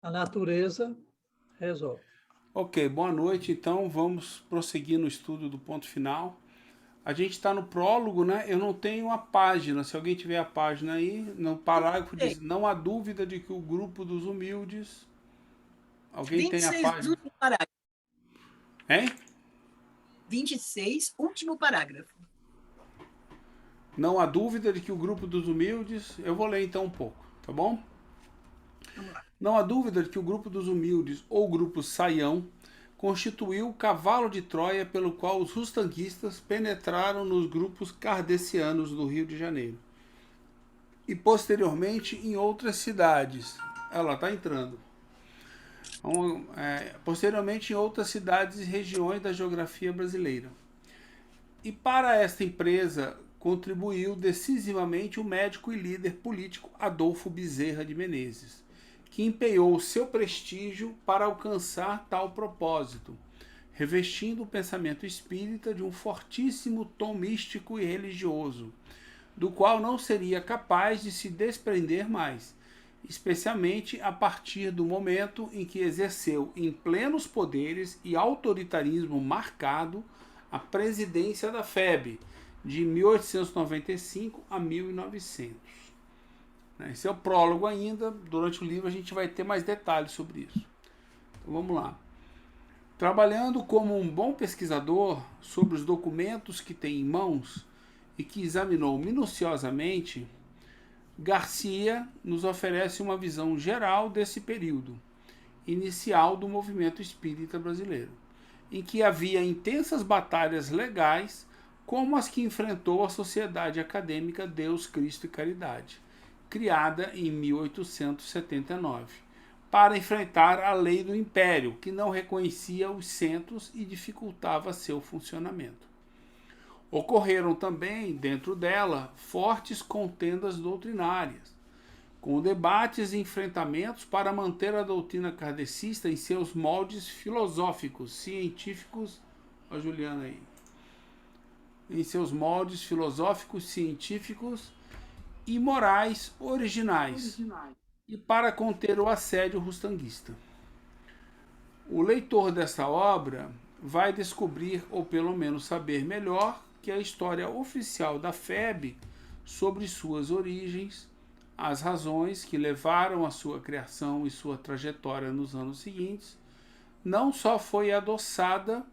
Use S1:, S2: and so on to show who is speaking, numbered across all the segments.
S1: A natureza resolve.
S2: Ok, boa noite. Então vamos prosseguir no estudo do ponto final. A gente está no prólogo, né? Eu não tenho a página. Se alguém tiver a página aí, no parágrafo
S3: Sei.
S2: diz: não há dúvida de que o grupo dos humildes. Alguém tem a
S3: 26,
S2: página?
S3: último parágrafo.
S2: Hein?
S3: 26, último parágrafo.
S2: Não há dúvida de que o grupo dos humildes. Eu vou ler então um pouco, tá bom?
S3: Vamos lá.
S2: Não há dúvida de que o grupo dos humildes, ou grupo Saião, constituiu o cavalo de Troia pelo qual os rustanguistas penetraram nos grupos kardecianos do Rio de Janeiro. E posteriormente em outras cidades. Ela está entrando. Posteriormente em outras cidades e regiões da geografia brasileira. E para esta empresa contribuiu decisivamente o médico e líder político Adolfo Bezerra de Menezes, que empenhou seu prestígio para alcançar tal propósito, revestindo o pensamento espírita de um fortíssimo tom místico e religioso, do qual não seria capaz de se desprender mais, especialmente a partir do momento em que exerceu em plenos poderes e autoritarismo marcado a presidência da FEB, de 1895 a 1900. Esse é o prólogo ainda. Durante o livro a gente vai ter mais detalhes sobre isso. Então vamos lá. Trabalhando como um bom pesquisador sobre os documentos que tem em mãos e que examinou minuciosamente, Garcia nos oferece uma visão geral desse período inicial do movimento espírita brasileiro, em que havia intensas batalhas legais, como as que enfrentou a Sociedade Acadêmica Deus, Cristo e Caridade, criada em 1879, para enfrentar a lei do Império, que não reconhecia os centros e dificultava seu funcionamento. Ocorreram também, dentro dela, fortes contendas doutrinárias, com debates e enfrentamentos para manter a doutrina kardecista em seus moldes filosóficos, científicos, a Juliana aí, em seus moldes filosóficos, científicos e morais originais, e para conter o assédio rustanguista. O leitor dessa obra vai descobrir, ou pelo menos saber melhor, que a história oficial da FEB sobre suas origens, as razões que levaram à sua criação e sua trajetória nos anos seguintes, não só foi adoçada,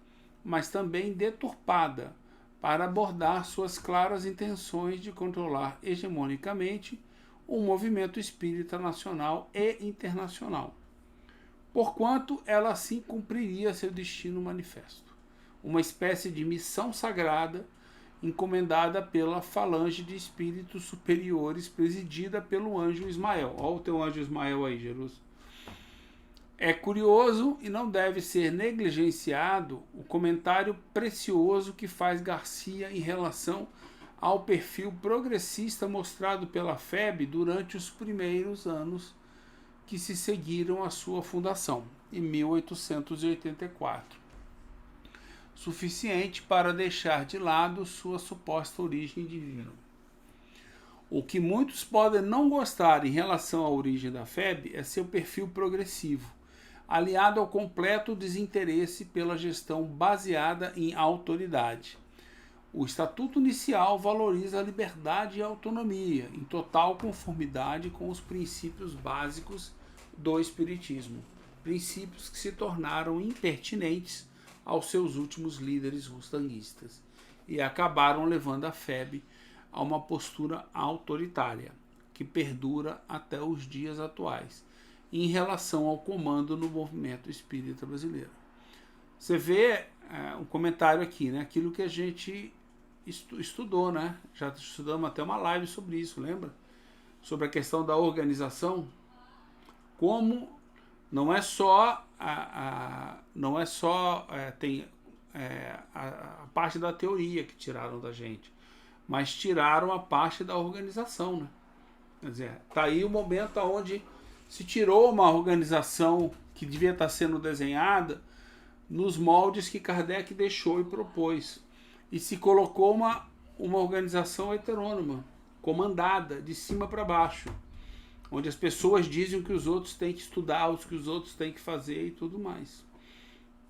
S2: mas também deturpada para abordar suas claras intenções de controlar hegemonicamente o movimento espírita nacional e internacional, porquanto ela assim cumpriria seu destino manifesto, uma espécie de missão sagrada encomendada pela falange de espíritos superiores presidida pelo anjo Ismael. Olha o teu anjo Ismael aí, Jerusalém. É curioso e não deve ser negligenciado o comentário precioso que faz Garcia em relação ao perfil progressista mostrado pela FEB durante os primeiros anos que se seguiram à sua fundação, em 1884. Suficiente para deixar de lado sua suposta origem divina. O que muitos podem não gostar em relação à origem da FEB é seu perfil progressivo, aliado ao completo desinteresse pela gestão baseada em autoridade. O estatuto inicial valoriza a liberdade e a autonomia, em total conformidade com os princípios básicos do Espiritismo, princípios que se tornaram impertinentes aos seus últimos líderes rustanguistas e acabaram levando a FEB a uma postura autoritária, que perdura até os dias atuais, em relação ao comando no movimento espírita brasileiro. Você vê um comentário aqui, né? Aquilo que a gente estudou, né? Já estudamos até uma live sobre isso, lembra? Sobre a questão da organização, como não é só tem a parte da teoria que tiraram da gente, mas tiraram a parte da organização, né? Quer dizer, tá aí o momento onde se tirou uma organização que devia estar sendo desenhada nos moldes que Kardec deixou e propôs, e se colocou uma organização heterônoma, comandada de cima para baixo, onde as pessoas dizem o que os outros têm que estudar, o que os outros têm que fazer e tudo mais.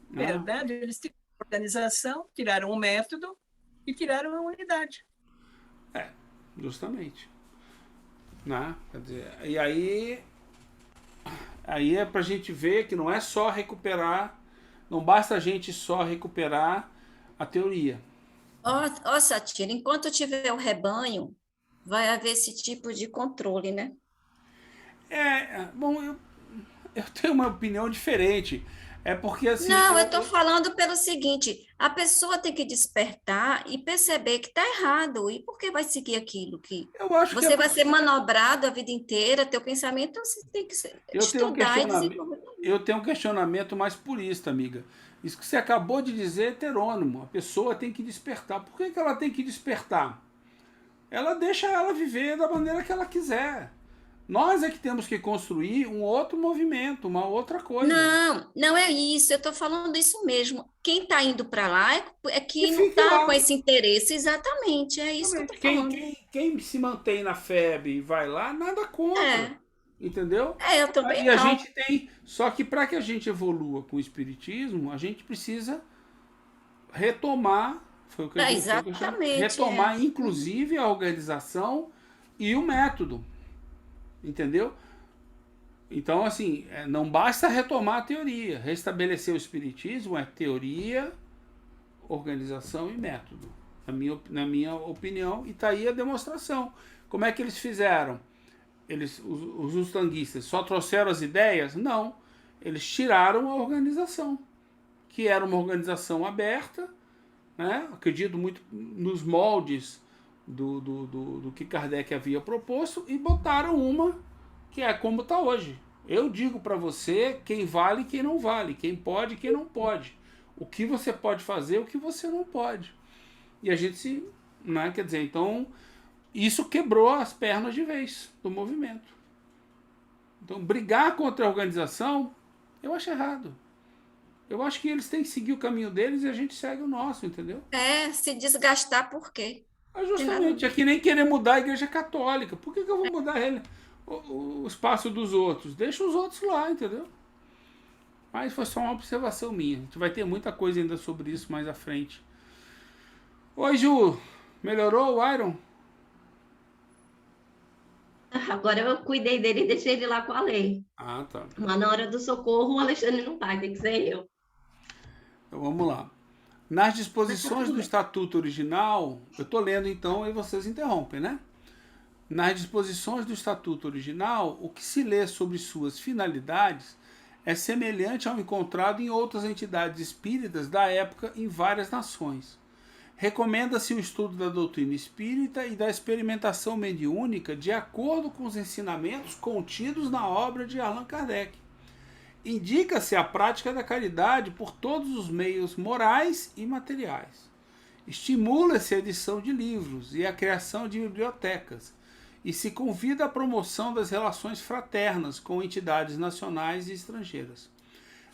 S2: Né?
S3: Verdade, eles tiraram a organização, tiraram o método e tiraram a unidade.
S2: Justamente. Né? Quer dizer, e aí é pra gente ver que não é só recuperar, não basta a gente só recuperar a teoria.
S4: Ó, Satira, enquanto tiver o rebanho, vai haver esse tipo de controle, né?
S2: Bom, eu tenho uma opinião diferente. É porque assim.
S4: Não, eu estou falando pelo seguinte: a pessoa tem que despertar e perceber que está errado. E por que vai seguir aquilo? Que
S2: Eu acho que
S4: você vai ser manobrado a vida inteira, teu pensamento, você tem que estudar e desenvolver.
S2: Eu tenho um questionamento mais purista, amiga. Isso que você acabou de dizer é heterônimo. A pessoa tem que despertar. Por que ela tem que despertar? Ela deixa ela viver da maneira que ela quiser. Nós é que temos que construir um outro movimento, uma outra coisa.
S4: Não, não é isso. Eu estou falando isso mesmo. Quem está indo para lá é quem não
S2: fique
S4: está
S2: lá.
S4: com esse interesse. Exatamente, é isso que eu estou falando.
S2: Quem se mantém na FEB e vai lá, nada contra. Entendeu?
S4: Eu também
S2: E a
S4: não.
S2: gente tem. Só que para que a gente evolua com o espiritismo, a gente precisa retomar. Foi o que eu disse.
S4: Exatamente.
S2: Retomar, inclusive, a organização e o método. Entendeu? Então, assim, não basta retomar a teoria. Restabelecer o espiritismo é teoria, organização e método. Na minha opinião, e está aí a demonstração. Como é que eles fizeram? Os ustanguistas só trouxeram as ideias? Não. Eles tiraram a organização, que era uma organização aberta, né? Acredito muito nos moldes do que Kardec havia proposto, e botaram uma que é como está hoje. Eu digo para você quem vale e quem não vale, quem pode e quem não pode, o que você pode fazer e o que você não pode. E a gente se... Né? Quer dizer, então, isso quebrou as pernas de vez do movimento. Então, brigar contra a organização, eu acho errado. Eu acho que eles têm que seguir o caminho deles e a gente segue o nosso, entendeu?
S4: Se desgastar por quê?
S2: Justamente, é que nem querer mudar a igreja católica. Por que eu vou mudar o espaço dos outros? Deixa os outros lá, entendeu? Mas foi só uma observação minha. A gente vai ter muita coisa ainda sobre isso mais à frente. Oi, Ju. Melhorou o Iron?
S5: Agora eu cuidei dele e deixei ele lá com a lei.
S2: Ah, tá.
S5: Mas na hora do socorro, o Alexandre não vai, tem que ser eu.
S2: Então vamos lá. Nas disposições do Estatuto Original, eu estou lendo então e vocês interrompem, né? Nas disposições do Estatuto Original, o que se lê sobre suas finalidades é semelhante ao encontrado em outras entidades espíritas da época em várias nações. Recomenda-se o estudo da doutrina espírita e da experimentação mediúnica de acordo com os ensinamentos contidos na obra de Allan Kardec. Indica-se a prática da caridade por todos os meios morais e materiais. Estimula-se a edição de livros e a criação de bibliotecas, e se convida à promoção das relações fraternas com entidades nacionais e estrangeiras.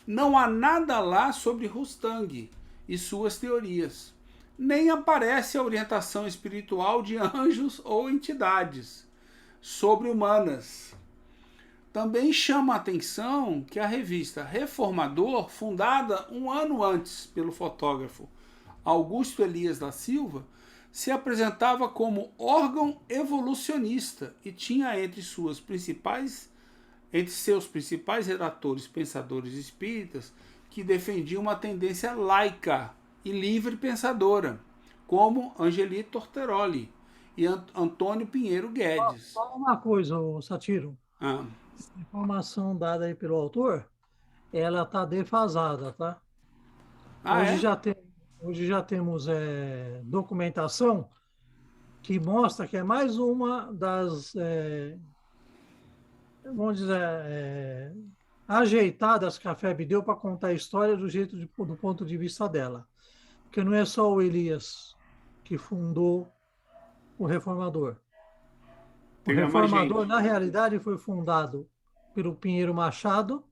S2: Não há nada lá sobre Rustang e suas teorias. Nem aparece a orientação espiritual de anjos ou entidades sobre-humanas. Também chama a atenção que a revista Reformador, fundada um ano antes pelo fotógrafo Augusto Elias da Silva, se apresentava como órgão evolucionista e tinha entre seus principais redatores pensadores espíritas que defendiam uma tendência laica e livre pensadora, como Angeli Tortoroli e Antônio Pinheiro Guedes.
S1: Só uma coisa, Satiro. A informação dada aí pelo autor, ela está defasada, tá? Hoje já temos documentação que mostra que é mais uma das, vamos dizer, ajeitadas que a FEB deu para contar a história do ponto de vista dela. Porque não é só o Elias que fundou o Reformador. O Reformador, na realidade, foi fundado pelo Pinheiro Machado,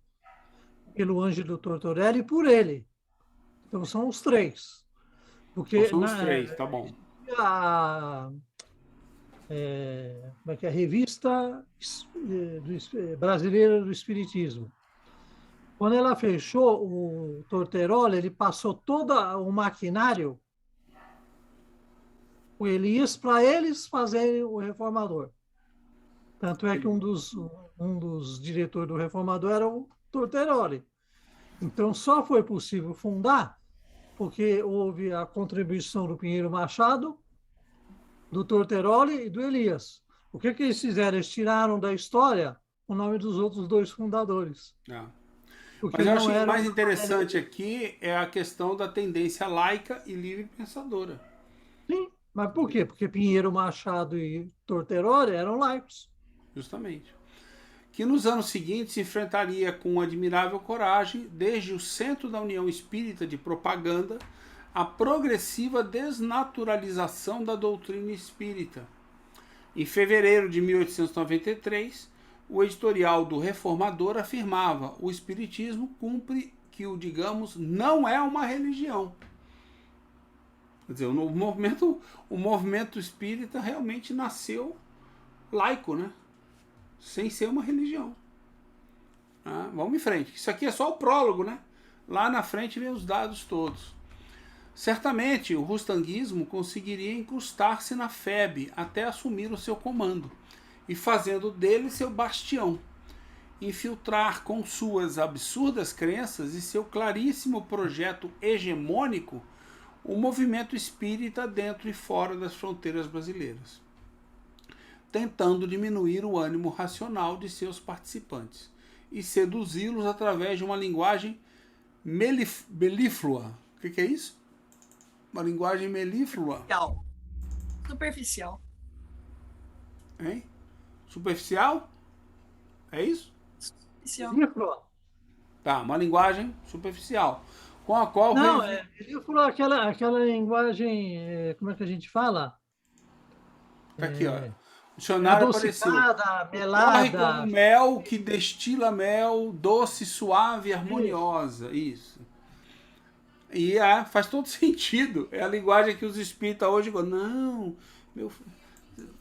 S1: pelo Ângelo Tortorelli e por ele. Então são os três. Porque
S2: então são os três, tá bom.
S1: como é que é? Revista Brasileira do Espiritismo. Quando ela fechou, o Torteroli, ele passou todo o maquinário, o Elias, para eles fazerem o Reformador. Tanto é que um dos diretores do Reformador era o Torteroli. Então, só foi possível fundar porque houve a contribuição do Pinheiro Machado, do Torteroli e do Elias. O que eles fizeram? Eles tiraram da história o nome dos outros dois fundadores.
S2: Mas eu acho que o mais interessante aqui é a questão da tendência laica e livre pensadora.
S1: Sim, mas por quê? Porque Pinheiro Machado e Torteroli eram laicos.
S2: Justamente. Que nos anos seguintes se enfrentaria com admirável coragem, desde o centro da União Espírita de Propaganda, a progressiva desnaturalização da doutrina espírita. Em fevereiro de 1893, o editorial do Reformador afirmava: o espiritismo cumpre que o, digamos, não é uma religião. Quer dizer, o movimento espírita realmente nasceu laico, né? Sem ser uma religião. Vamos em frente. Isso aqui é só o prólogo, né? Lá na frente vem os dados todos. Certamente o rustanguismo conseguiria incrustar-se na FEB até assumir o seu comando e fazendo dele seu bastião, infiltrar com suas absurdas crenças e seu claríssimo projeto hegemônico o movimento espírita dentro e fora das fronteiras brasileiras, tentando diminuir o ânimo racional de seus participantes e seduzi-los através de uma linguagem melíflua. O que é isso? Uma linguagem melíflua?
S3: Superficial.
S2: Hein? Superficial? É isso?
S1: Melíflua.
S2: Tá, uma linguagem superficial, com a qual...
S1: Não, melíflua é aquela linguagem, como é que a gente fala?
S2: Tá aqui, ó. Dicionário apareceu. Melada. Corre como mel que destila mel, doce, suave, harmoniosa. Isso. E faz todo sentido. É a linguagem que os espíritas hoje falam: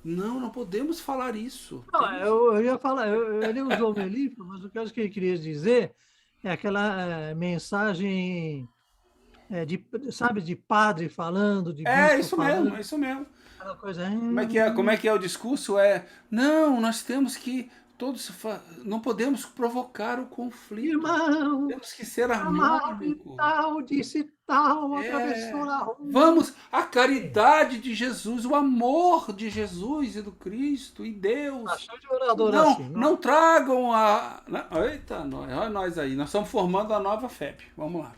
S2: não podemos falar isso.
S1: Não, eu ia falar, ele usou melíflua, mas o que ele queria dizer é aquela mensagem de padre falando, de bispo
S2: isso
S1: falando.
S2: mesmo, é isso mesmo.
S1: Coisa...
S2: Como é que é o discurso? Não, nós temos que não podemos provocar o conflito.
S1: Irmão,
S2: temos que ser harmônicos.
S1: Tal, disse tal, atravessou a rua.
S2: Vamos, a caridade de Jesus, o amor de Jesus e do Cristo e Deus.
S1: Tá cheio de orador
S2: não,
S1: assim.
S2: Não tragam a... Eita, olha nós aí. Nós estamos formando a nova FEB. Vamos lá.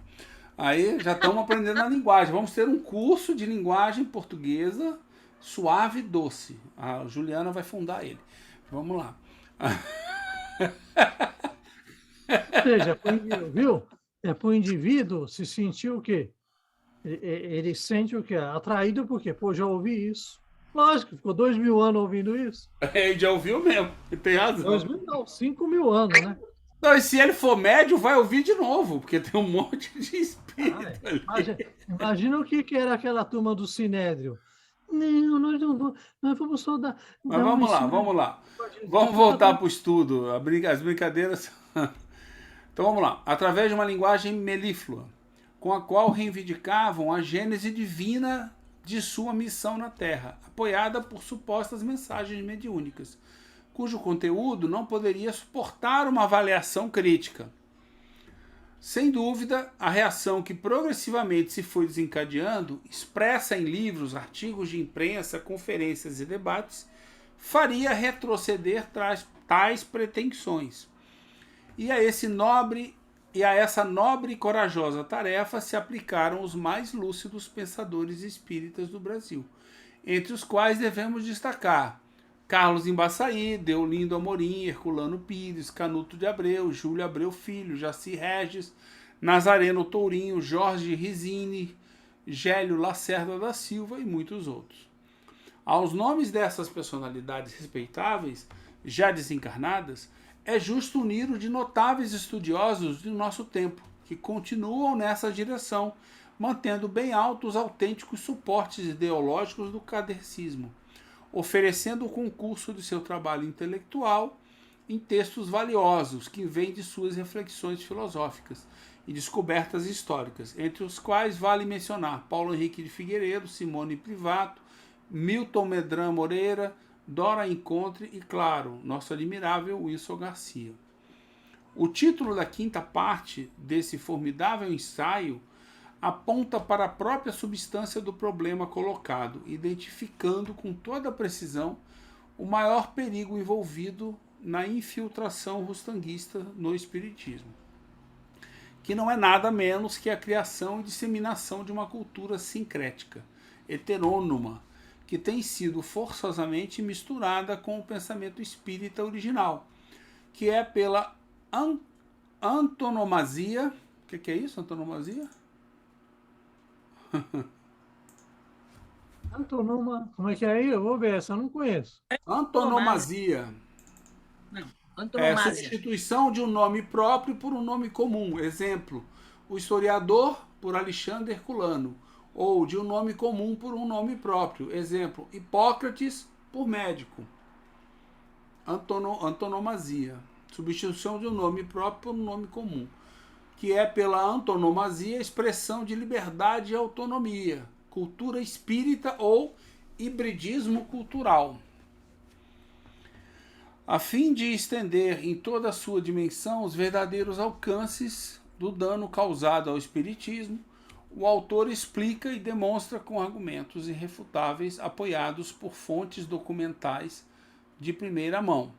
S2: Aí já estamos aprendendo a linguagem. Vamos ter um curso de linguagem portuguesa suave e doce. A Juliana vai fundar ele. Vamos lá.
S1: Ou seja, viu? Para o indivíduo se sentir o quê? Ele sente o quê? Atraído por quê? Pô, já ouvi isso. Lógico, ficou 2000 anos ouvindo isso.
S2: Já ouviu mesmo, tem razão.
S1: 2000 não, 5000 anos, né?
S2: Não, e se ele for médio, vai ouvir de novo, porque tem um monte de espírito ali.
S1: Imagina o que era aquela turma do Sinédrio. Não, nós vamos só dar...
S2: Mas vamos lá. Vamos voltar para o estudo, as brincadeiras. Então vamos lá. Através de uma linguagem melíflua, com a qual reivindicavam a gênese divina de sua missão na Terra, apoiada por supostas mensagens mediúnicas, cujo conteúdo não poderia suportar uma avaliação crítica. Sem dúvida, a reação que progressivamente se foi desencadeando, expressa em livros, artigos de imprensa, conferências e debates, faria retroceder tais pretensões. E a essa nobre e corajosa tarefa se aplicaram os mais lúcidos pensadores espíritas do Brasil, entre os quais devemos destacar Carlos Embaçaí, Deolindo Amorim, Herculano Pires, Canuto de Abreu, Júlio Abreu Filho, Jaci Regis, Nazareno Tourinho, Jorge Rizini, Gélio Lacerda da Silva e muitos outros. Aos nomes dessas personalidades respeitáveis, já desencarnadas, é justo unir o de notáveis estudiosos do nosso tempo, que continuam nessa direção, mantendo bem altos os autênticos suportes ideológicos do kardecismo, oferecendo o concurso de seu trabalho intelectual em textos valiosos que vêm de suas reflexões filosóficas e descobertas históricas, entre os quais vale mencionar Paulo Henrique de Figueiredo, Simone Privato, Milton Medran Moreira, Dora Encontre e, claro, nosso admirável Wilson Garcia. O título da quinta parte desse formidável ensaio aponta para a própria substância do problema colocado, identificando com toda precisão o maior perigo envolvido na infiltração rustanguista no espiritismo, que não é nada menos que a criação e disseminação de uma cultura sincrética, heterônoma, que tem sido forçosamente misturada com o pensamento espírita original, que é pela antonomasia. O que é isso, antonomasia?
S1: Antonoma, como é que é aí? Eu vou ver, essa eu não conheço.
S2: Antonomasia.
S3: Não,
S2: É a
S3: antonomasia.
S2: substituição de um nome próprio por um nome comum. Exemplo, o historiador por Alexandre Herculano. Ou de um nome comum por um nome próprio. Exemplo, Hipócrates por médico. Antonomasia. Substituição de um nome próprio por um nome comum. Que é pela antonomasia expressão de liberdade e autonomia. Cultura espírita ou hibridismo cultural. A fim de estender em toda a sua dimensão os verdadeiros alcances do dano causado ao espiritismo, o autor explica e demonstra com argumentos irrefutáveis apoiados por fontes documentais de primeira mão,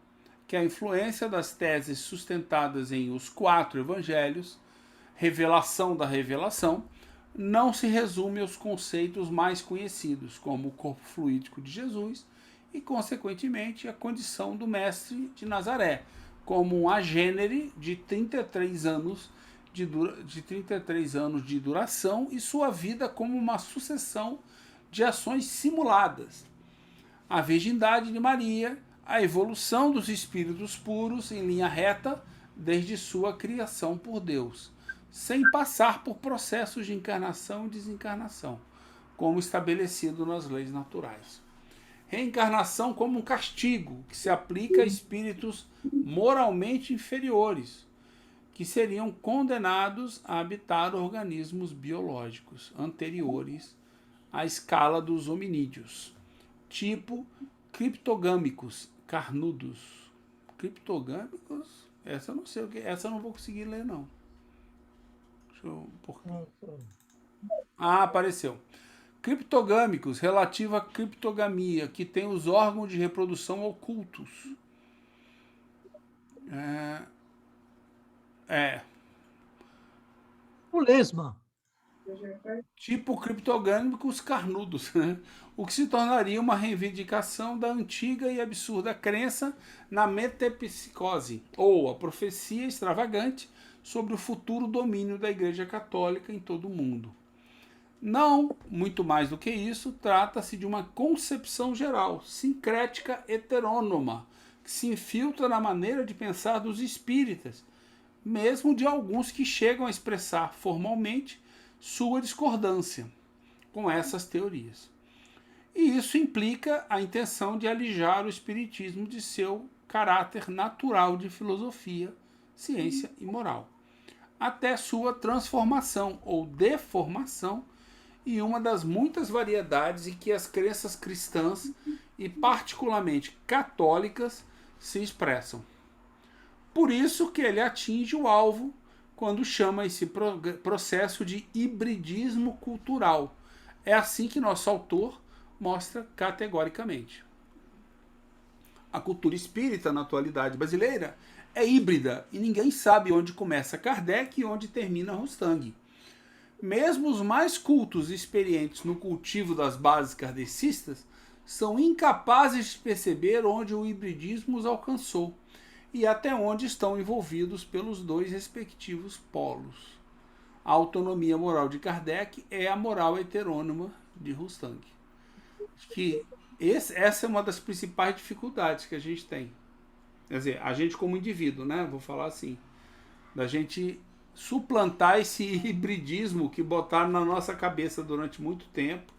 S2: que a influência das teses sustentadas em Os Quatro Evangelhos, revelação da revelação, não se resume aos conceitos mais conhecidos, como o corpo fluídico de Jesus e, consequentemente, a condição do mestre de Nazaré, como um agênere de 33 anos de duração e sua vida como uma sucessão de ações simuladas. A virgindade de Maria, a evolução dos espíritos puros em linha reta desde sua criação por Deus, sem passar por processos de encarnação e desencarnação, como estabelecido nas leis naturais. Reencarnação como um castigo que se aplica a espíritos moralmente inferiores, que seriam condenados a habitar organismos biológicos anteriores à escala dos hominídeos, tipo criptogâmicos, carnudos. Criptogâmicos? Essa eu não sei o que, essa eu não vou conseguir ler não. Deixa eu... Ah, apareceu. Criptogâmicos, relativo à criptogamia, que tem os órgãos de reprodução ocultos.
S1: O lesma.
S2: Tipo criptogâmicos carnudos, né? O que se tornaria uma reivindicação da antiga e absurda crença na metempsicose, ou a profecia extravagante sobre o futuro domínio da Igreja Católica em todo o mundo. Não, muito mais do que isso, trata-se de uma concepção geral, sincrética heterônoma, que se infiltra na maneira de pensar dos espíritas, mesmo de alguns que chegam a expressar formalmente sua discordância com essas teorias. E isso implica a intenção de alijar o espiritismo de seu caráter natural de filosofia, ciência e moral, até sua transformação ou deformação em uma das muitas variedades em que as crenças cristãs e particularmente católicas se expressam. Por isso que ele atinge o alvo quando chama esse processo de hibridismo cultural. É assim que nosso autor mostra categoricamente. A cultura espírita na atualidade brasileira é híbrida e ninguém sabe onde começa Kardec e onde termina Rustang. Mesmo os mais cultos e experientes no cultivo das bases kardecistas são incapazes de perceber onde o hibridismo os alcançou e até onde estão envolvidos pelos dois respectivos polos. A autonomia moral de Kardec é a moral heterônoma de Rustang. Que essa é uma das principais dificuldades que a gente tem. Quer dizer, a gente como indivíduo, né? Vou falar assim. Da gente suplantar esse hibridismo que botaram na nossa cabeça durante muito tempo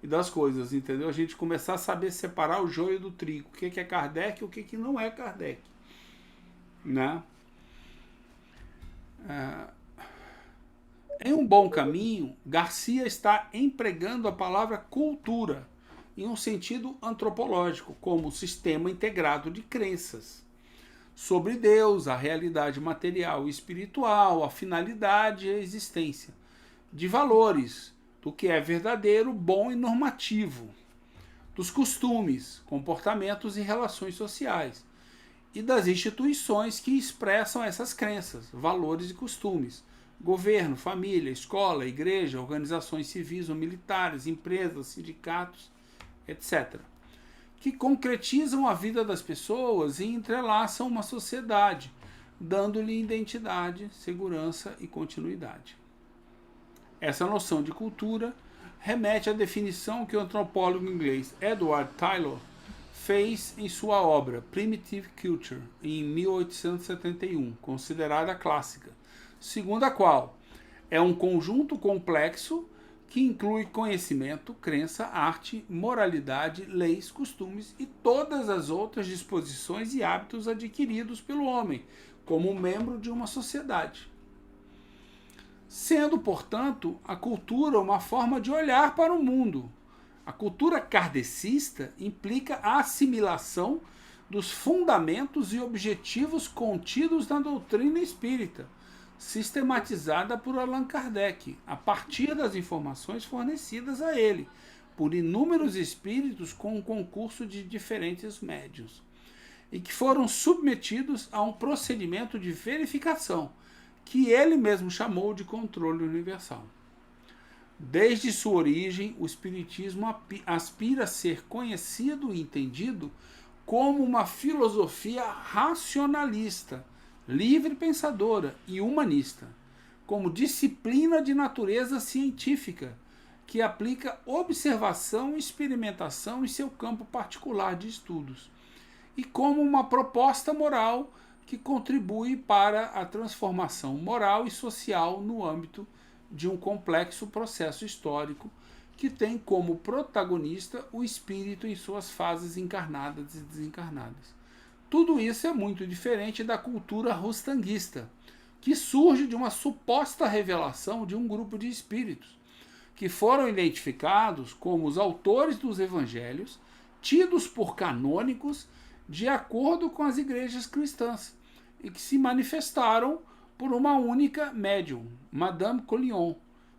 S2: e das coisas, entendeu? A gente começar a saber separar o joio do trigo, o que é Kardec e o que não é Kardec, né? Em Um Bom Caminho, Garcia está empregando a palavra cultura em um sentido antropológico, como sistema integrado de crenças sobre Deus, a realidade material e espiritual, a finalidade e a existência, de valores, do que é verdadeiro, bom e normativo, dos costumes, comportamentos e relações sociais, e das instituições que expressam essas crenças, valores e costumes, governo, família, escola, igreja, organizações civis ou militares, empresas, sindicatos, etc., que concretizam a vida das pessoas e entrelaçam uma sociedade, dando-lhe identidade, segurança e continuidade. Essa noção de cultura remete à definição que o antropólogo inglês Edward Tylor fez em sua obra Primitive Culture, em 1871, considerada clássica, segundo a qual é um conjunto complexo que inclui conhecimento, crença, arte, moralidade, leis, costumes e todas as outras disposições e hábitos adquiridos pelo homem como membro de uma sociedade. Sendo, portanto, a cultura uma forma de olhar para o mundo. A cultura kardecista implica a assimilação dos fundamentos e objetivos contidos na doutrina espírita, sistematizada por Allan Kardec, a partir das informações fornecidas a ele, por inúmeros espíritos com um concurso de diferentes médiuns, e que foram submetidos a um procedimento de verificação, que ele mesmo chamou de controle universal. Desde sua origem, o Espiritismo aspira a ser conhecido e entendido como uma filosofia racionalista, livre pensadora e humanista, como disciplina de natureza científica, que aplica observação e experimentação em seu campo particular de estudos, e como uma proposta moral que contribui para a transformação moral e social no âmbito de um complexo processo histórico que tem como protagonista o espírito em suas fases encarnadas e desencarnadas. Tudo isso é muito diferente da cultura rustanguista, que surge de uma suposta revelação de um grupo de espíritos, que foram identificados como os autores dos evangelhos, tidos por canônicos de acordo com as igrejas cristãs, e que se manifestaram por uma única médium, Madame Collion,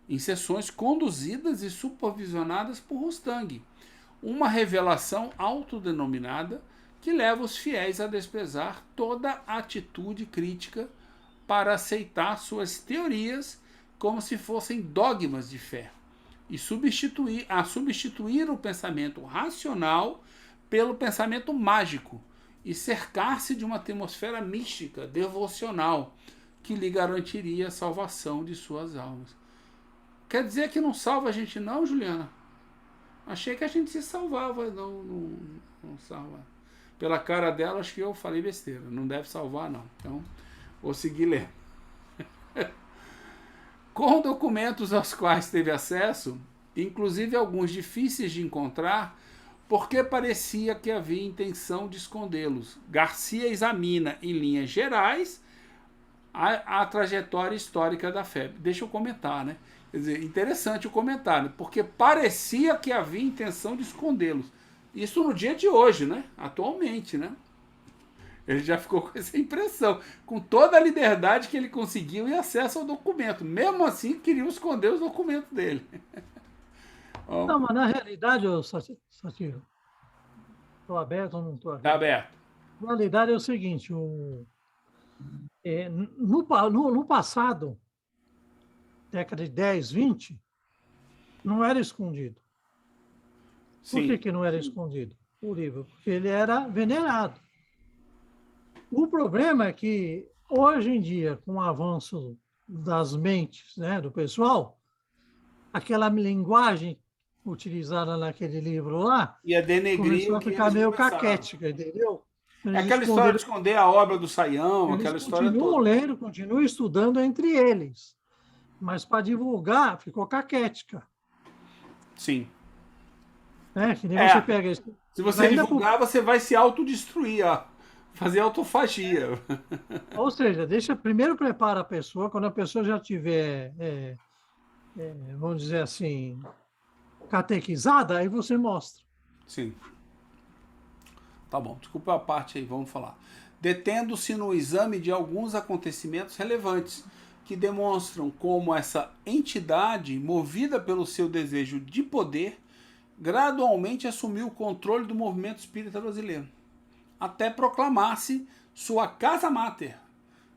S2: em sessões conduzidas e supervisionadas por Rustang, uma revelação autodenominada que leva os fiéis a desprezar toda atitude crítica para aceitar suas teorias como se fossem dogmas de fé, e substituir o pensamento racional pelo pensamento mágico, e cercar-se de uma atmosfera mística, devocional, que lhe garantiria a salvação de suas almas. Quer dizer que não salva a gente não, Juliana? Achei que a gente se salvava, não salva. Pela cara dela, acho que eu falei besteira. Não deve salvar, não. Então, vou seguir lendo. Com documentos aos quais teve acesso, inclusive alguns difíceis de encontrar, porque parecia que havia intenção de escondê-los, Garcia examina, em linhas gerais, a trajetória histórica da febre. Deixa eu comentar, né? Quer dizer, interessante o comentário, porque parecia que havia intenção de escondê-los. Isso no dia de hoje, né? Atualmente, né? Ele já ficou com essa impressão, com toda a liberdade que ele conseguiu e acesso ao documento. Mesmo assim, queriam esconder os documentos dele.
S1: Não, mas na realidade, Satiro, estou aberto ou não estou aberto?
S2: Está aberto.
S1: Na realidade é o seguinte, no passado, década de 10, 20, não era escondido.
S2: Sim.
S1: Por que não era escondido? O livro, porque ele era venerado. O problema é que, hoje em dia, com o avanço das mentes, né, do pessoal, aquela linguagem utilizada naquele livro lá,
S2: e a denegrir
S1: começou a ficar meio caquética, entendeu?
S2: É aquela história de esconder a obra do Saião, aquela história toda.
S1: Continuam lendo, continuam estudando entre eles, mas para divulgar ficou caquética.
S2: Sim.
S1: É, que nem
S2: É.
S1: você pega isso.
S2: Se você
S1: Ainda
S2: divulgar, você vai se autodestruir, ó. Fazer autofagia.
S1: Ou seja, deixa primeiro prepara a pessoa, quando a pessoa já tiver, vamos dizer assim, catequizada, aí você mostra.
S2: Sim. Tá bom, desculpa a parte aí, vamos falar. Detendo-se no exame de alguns acontecimentos relevantes que demonstram como essa entidade, movida pelo seu desejo de poder, gradualmente assumiu o controle do movimento espírita brasileiro, até proclamar-se sua casa máter,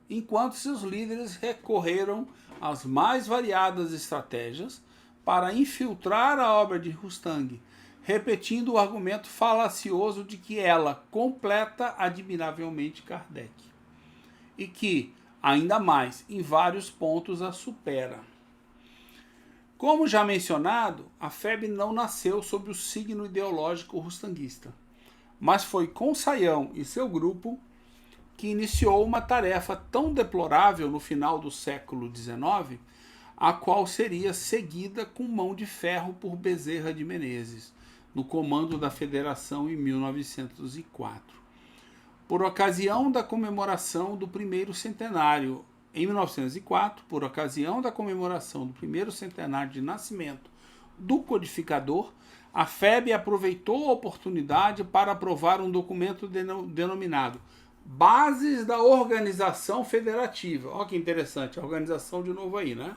S2: enquanto seus líderes recorreram às mais variadas estratégias para infiltrar a obra de Rustang, repetindo o argumento falacioso de que ela completa admiravelmente Kardec e que, ainda mais, em vários pontos a supera. Como já mencionado, a FEB não nasceu sob o signo ideológico rustanguista, mas foi com Saião e seu grupo que iniciou uma tarefa tão deplorável no final do século XIX, a qual seria seguida com mão de ferro por Bezerra de Menezes, no comando da Federação em 1904. Por ocasião da comemoração do primeiro centenário, em 1904, por ocasião da comemoração do primeiro centenário de nascimento do codificador, a FEB aproveitou a oportunidade para aprovar um documento denominado Bases da Organização Federativa. Olha que interessante, a organização de novo aí, né?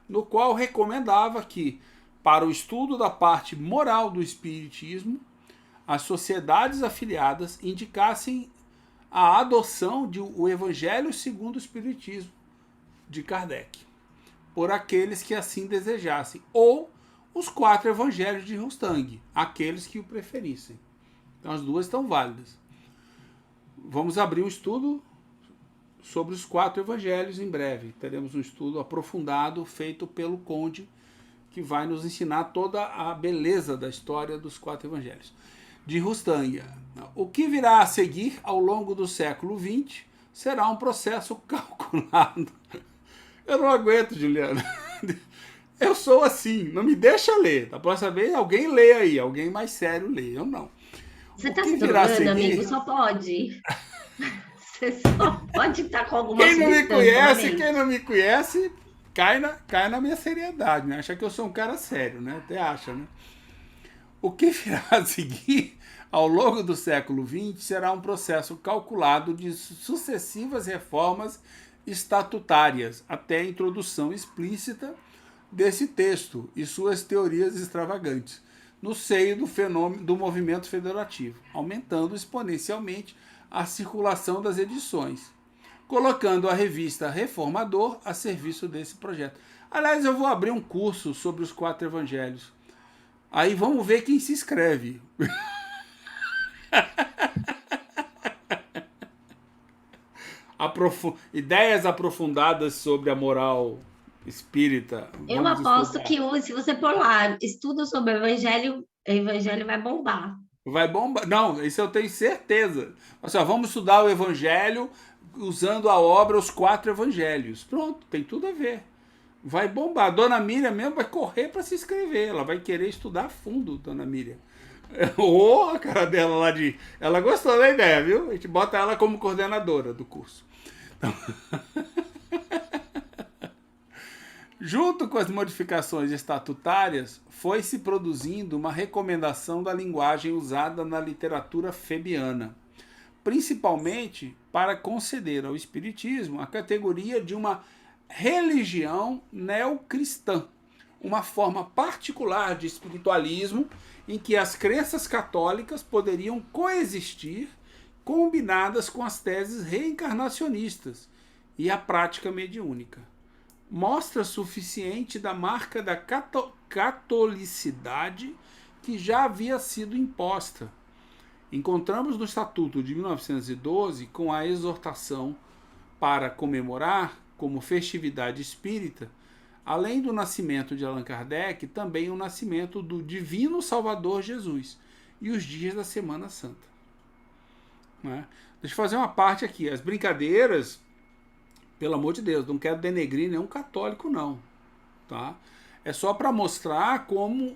S2: No qual recomendava que, para o estudo da parte moral do espiritismo, as sociedades afiliadas indicassem a adoção do Evangelho segundo o Espiritismo de Kardec, por aqueles que assim desejassem, ou os 4 evangelhos de Rustang, aqueles que o preferissem. Então as duas estão válidas. Vamos abrir um estudo sobre os 4 evangelhos em breve. Teremos um estudo aprofundado feito pelo Conde, que vai nos ensinar toda a beleza da história dos 4 evangelhos. De Rustang. O que virá a seguir ao longo do século XX será um processo calculado. Eu não aguento, Juliana. Eu sou assim, não me deixa ler. Da próxima vez alguém lê aí, alguém mais sério lê, eu não.
S5: Você tá se drogando, amigo? Só pode. Você só pode estar com alguma
S2: Quem não me conhece,
S5: amigo.
S2: quem não me conhece, cai na minha seriedade, né? Acha que eu sou um cara sério, né? Até acha, né? O que virá a seguir ao longo do século XX será um processo calculado de sucessivas reformas estatutárias, até a introdução explícita desse texto e suas teorias extravagantes no seio do fenômeno do movimento federativo, aumentando exponencialmente a circulação das edições, colocando a revista Reformador a serviço desse projeto. Aliás, eu vou abrir um curso sobre os 4 evangelhos. Aí vamos ver quem se inscreve. Ideias aprofundadas sobre a moral espírita.
S5: Eu aposto que se você pôr lá, estudo sobre o evangelho vai bombar.
S2: Vai bombar. Não, isso eu tenho certeza. Assim, ó, vamos estudar o evangelho usando a obra Os 4 Evangelhos. Pronto, tem tudo a ver. Vai bombar. Dona Miriam mesmo vai correr para se inscrever. Ela vai querer estudar a fundo, Dona Miriam. Ô, a cara dela lá de... Ela gostou da ideia, viu? A gente bota ela como coordenadora do curso. Então... Junto com as modificações estatutárias, foi-se produzindo uma recomendação da linguagem usada na literatura febiana, principalmente para conceder ao espiritismo a categoria de uma religião neocristã, uma forma particular de espiritualismo em que as crenças católicas poderiam coexistir, combinadas com as teses reencarnacionistas e a prática mediúnica. Mostra suficiente da marca da catolicidade que já havia sido imposta. Encontramos no Estatuto de 1912, com a exortação para comemorar, como festividade espírita, além do nascimento de Allan Kardec, também o nascimento do Divino Salvador Jesus e os dias da Semana Santa. Né? Deixa eu fazer uma parte aqui. As brincadeiras, pelo amor de Deus, não quero denegrir nenhum católico, não. Tá? É só para mostrar como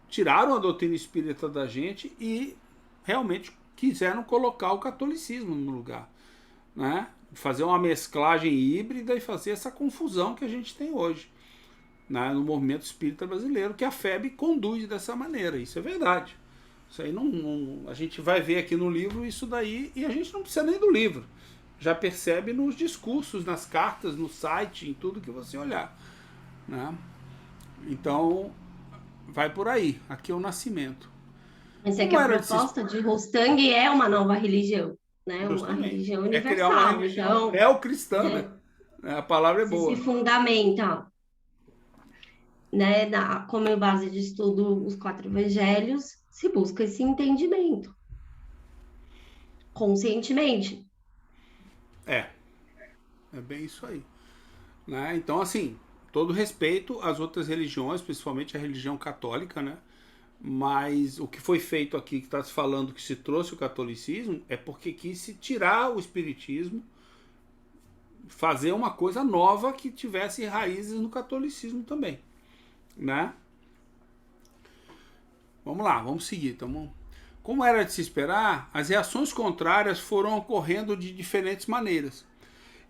S2: tiraram a doutrina espírita da gente e realmente quiseram colocar o catolicismo no lugar, né? Fazer uma mesclagem híbrida e fazer essa confusão que a gente tem hoje, né, no movimento espírita brasileiro, que a FEB conduz dessa maneira. Isso é verdade. Isso aí a gente vai ver aqui no livro isso daí, e a gente não precisa nem do livro. Já percebe nos discursos, nas cartas, no site, em tudo que você olhar, né? Então, vai por aí. Aqui é o nascimento.
S5: Mas é que a proposta de Rostang é uma nova religião, né? Uma religião universal.
S2: É criar uma religião neocristã, né? A palavra é boa.
S5: Se fundamenta, né, como base de estudo os 4 evangelhos, se busca esse entendimento conscientemente.
S2: É bem isso aí, né? Então, assim, todo respeito às outras religiões, principalmente a religião católica, né? Mas o que foi feito aqui, que está se falando que se trouxe o catolicismo, é porque quis se tirar o espiritismo, fazer uma coisa nova que tivesse raízes no catolicismo também, né? Vamos lá, vamos seguir. Como era de se esperar, as reações contrárias foram ocorrendo de diferentes maneiras.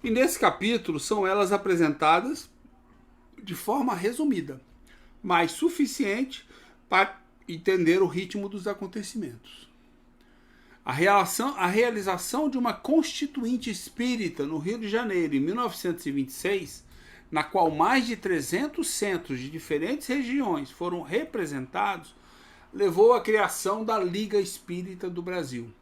S2: E nesse capítulo são elas apresentadas de forma resumida, mas suficiente para entender o ritmo dos acontecimentos. A realização de uma constituinte espírita no Rio de Janeiro em 1926, na qual mais de 300 centros de diferentes regiões foram representados, levou à criação da Liga Espírita do Brasil,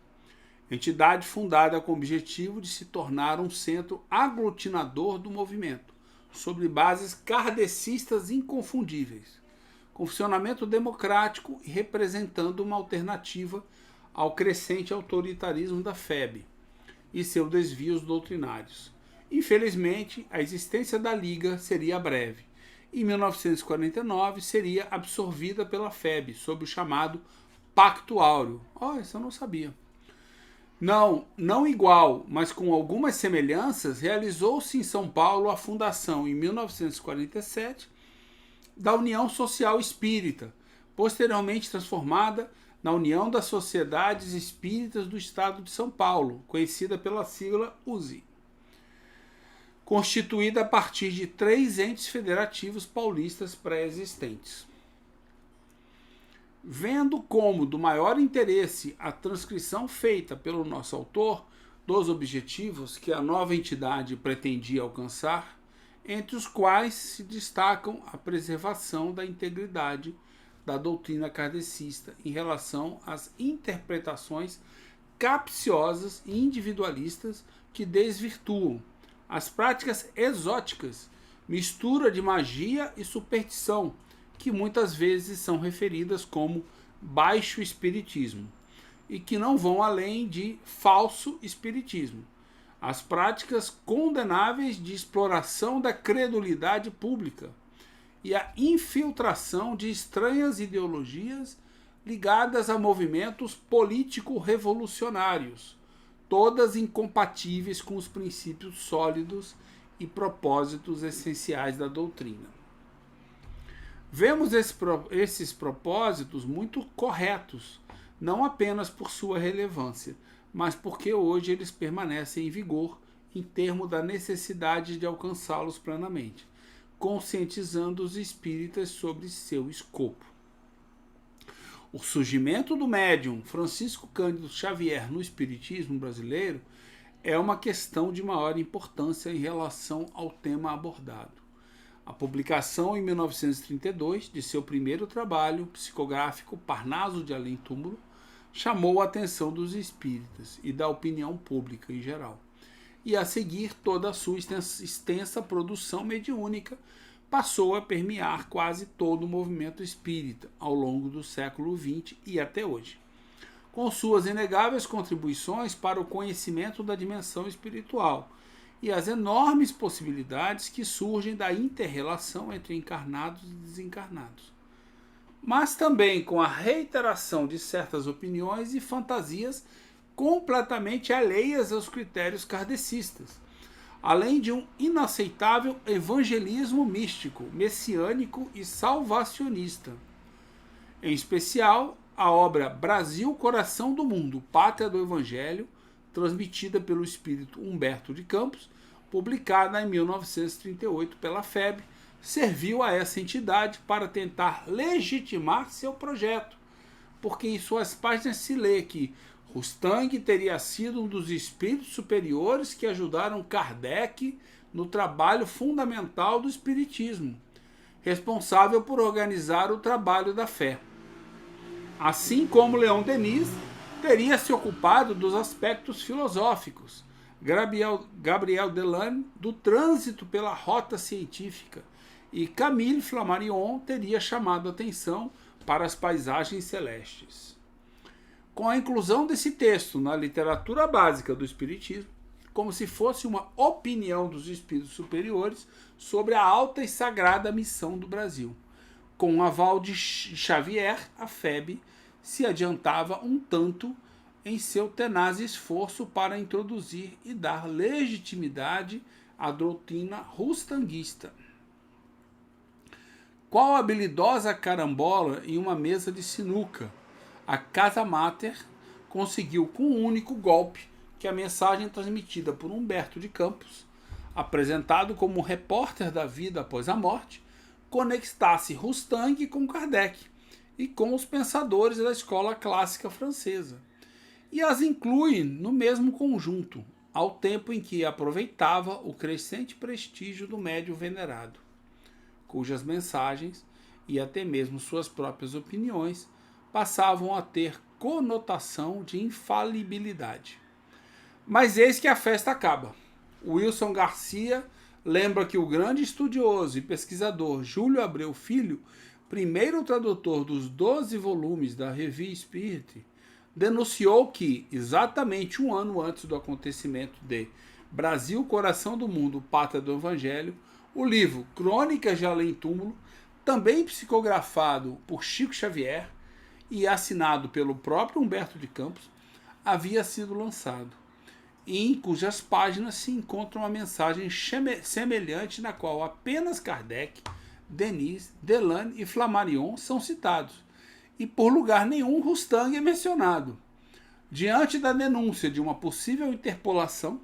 S2: entidade fundada com o objetivo de se tornar um centro aglutinador do movimento, sobre bases kardecistas inconfundíveis, com funcionamento democrático e representando uma alternativa ao crescente autoritarismo da FEB e seus desvios doutrinários. Infelizmente, a existência da Liga seria breve. Em 1949, seria absorvida pela FEB, sob o chamado Pacto Áureo. Isso eu não sabia. Não igual, mas com algumas semelhanças, realizou-se em São Paulo a fundação, em 1947, da União Social Espírita, posteriormente transformada na União das Sociedades Espíritas do Estado de São Paulo, conhecida pela sigla USE, constituída a partir de 3 entes federativos paulistas pré-existentes. Vendo como do maior interesse a transcrição feita pelo nosso autor dos objetivos que a nova entidade pretendia alcançar, entre os quais se destacam a preservação da integridade da doutrina kardecista em relação às interpretações capciosas e individualistas que desvirtuam as práticas exóticas, mistura de magia e superstição, que muitas vezes são referidas como baixo espiritismo, e que não vão além de falso espiritismo. As práticas condenáveis de exploração da credulidade pública e a infiltração de estranhas ideologias ligadas a movimentos político-revolucionários, todas incompatíveis com os princípios sólidos e propósitos essenciais da doutrina. Vemos esses propósitos muito corretos, não apenas por sua relevância, mas porque hoje eles permanecem em vigor em termos da necessidade de alcançá-los plenamente, conscientizando os espíritas sobre seu escopo. O surgimento do médium Francisco Cândido Xavier no espiritismo brasileiro é uma questão de maior importância em relação ao tema abordado. A publicação em 1932 de seu primeiro trabalho psicográfico Parnaso de Além Túmulo chamou a atenção dos espíritas e da opinião pública em geral. E a seguir, toda a sua extensa produção mediúnica passou a permear quase todo o movimento espírita ao longo do século XX e até hoje, com suas inegáveis contribuições para o conhecimento da dimensão espiritual e as enormes possibilidades que surgem da inter-relação entre encarnados e desencarnados, mas também com a reiteração de certas opiniões e fantasias completamente alheias aos critérios kardecistas, além de um inaceitável evangelismo místico, messiânico e salvacionista. em especial a obra Brasil, Coração do Mundo, Pátria do Evangelho, transmitida pelo espírito Humberto de Campos, publicada em 1938 pela FEB, serviu a essa entidade para tentar legitimar seu projeto, porque em suas páginas se lê que Rustang teria sido um dos espíritos superiores que ajudaram Kardec no trabalho fundamental do espiritismo, responsável por organizar o trabalho da fé. Assim como Leon Denis teria se ocupado dos aspectos filosóficos, Gabriel Delanne do trânsito pela rota científica e Camille Flammarion teria chamado atenção para as paisagens celestes. Com a inclusão desse texto na literatura básica do Espiritismo, como se fosse uma opinião dos espíritos superiores sobre a alta e sagrada missão do Brasil. Com o aval de Xavier, a FEB se adiantava um tanto em seu tenaz esforço para introduzir e dar legitimidade à doutrina rustanguista. Qual habilidosa carambola em uma mesa de sinuca! A Casa Mater conseguiu com um único golpe que a mensagem transmitida por Humberto de Campos, apresentado como repórter da vida após a morte, conectasse Rustang com Kardec e com os pensadores da escola clássica francesa, e as inclui no mesmo conjunto, ao tempo em que aproveitava o crescente prestígio do médium venerado, cujas mensagens e até mesmo suas próprias opiniões passavam a ter conotação de infalibilidade. Mas eis que a festa acaba. Wilson Garcia lembra que o grande estudioso e pesquisador Júlio Abreu Filho, primeiro tradutor dos 12 volumes da Revue Spirit, denunciou que, exatamente um ano antes do acontecimento de Brasil, Coração do Mundo, Pátria do Evangelho, o livro Crônicas de Além Túmulo, também psicografado por Chico Xavier e assinado pelo próprio Humberto de Campos, havia sido lançado, e em cujas páginas se encontra uma mensagem semelhante na qual apenas Kardec, Denis, Delanne e Flammarion são citados, e por lugar nenhum Rustang é mencionado. Diante da denúncia de uma possível interpolação,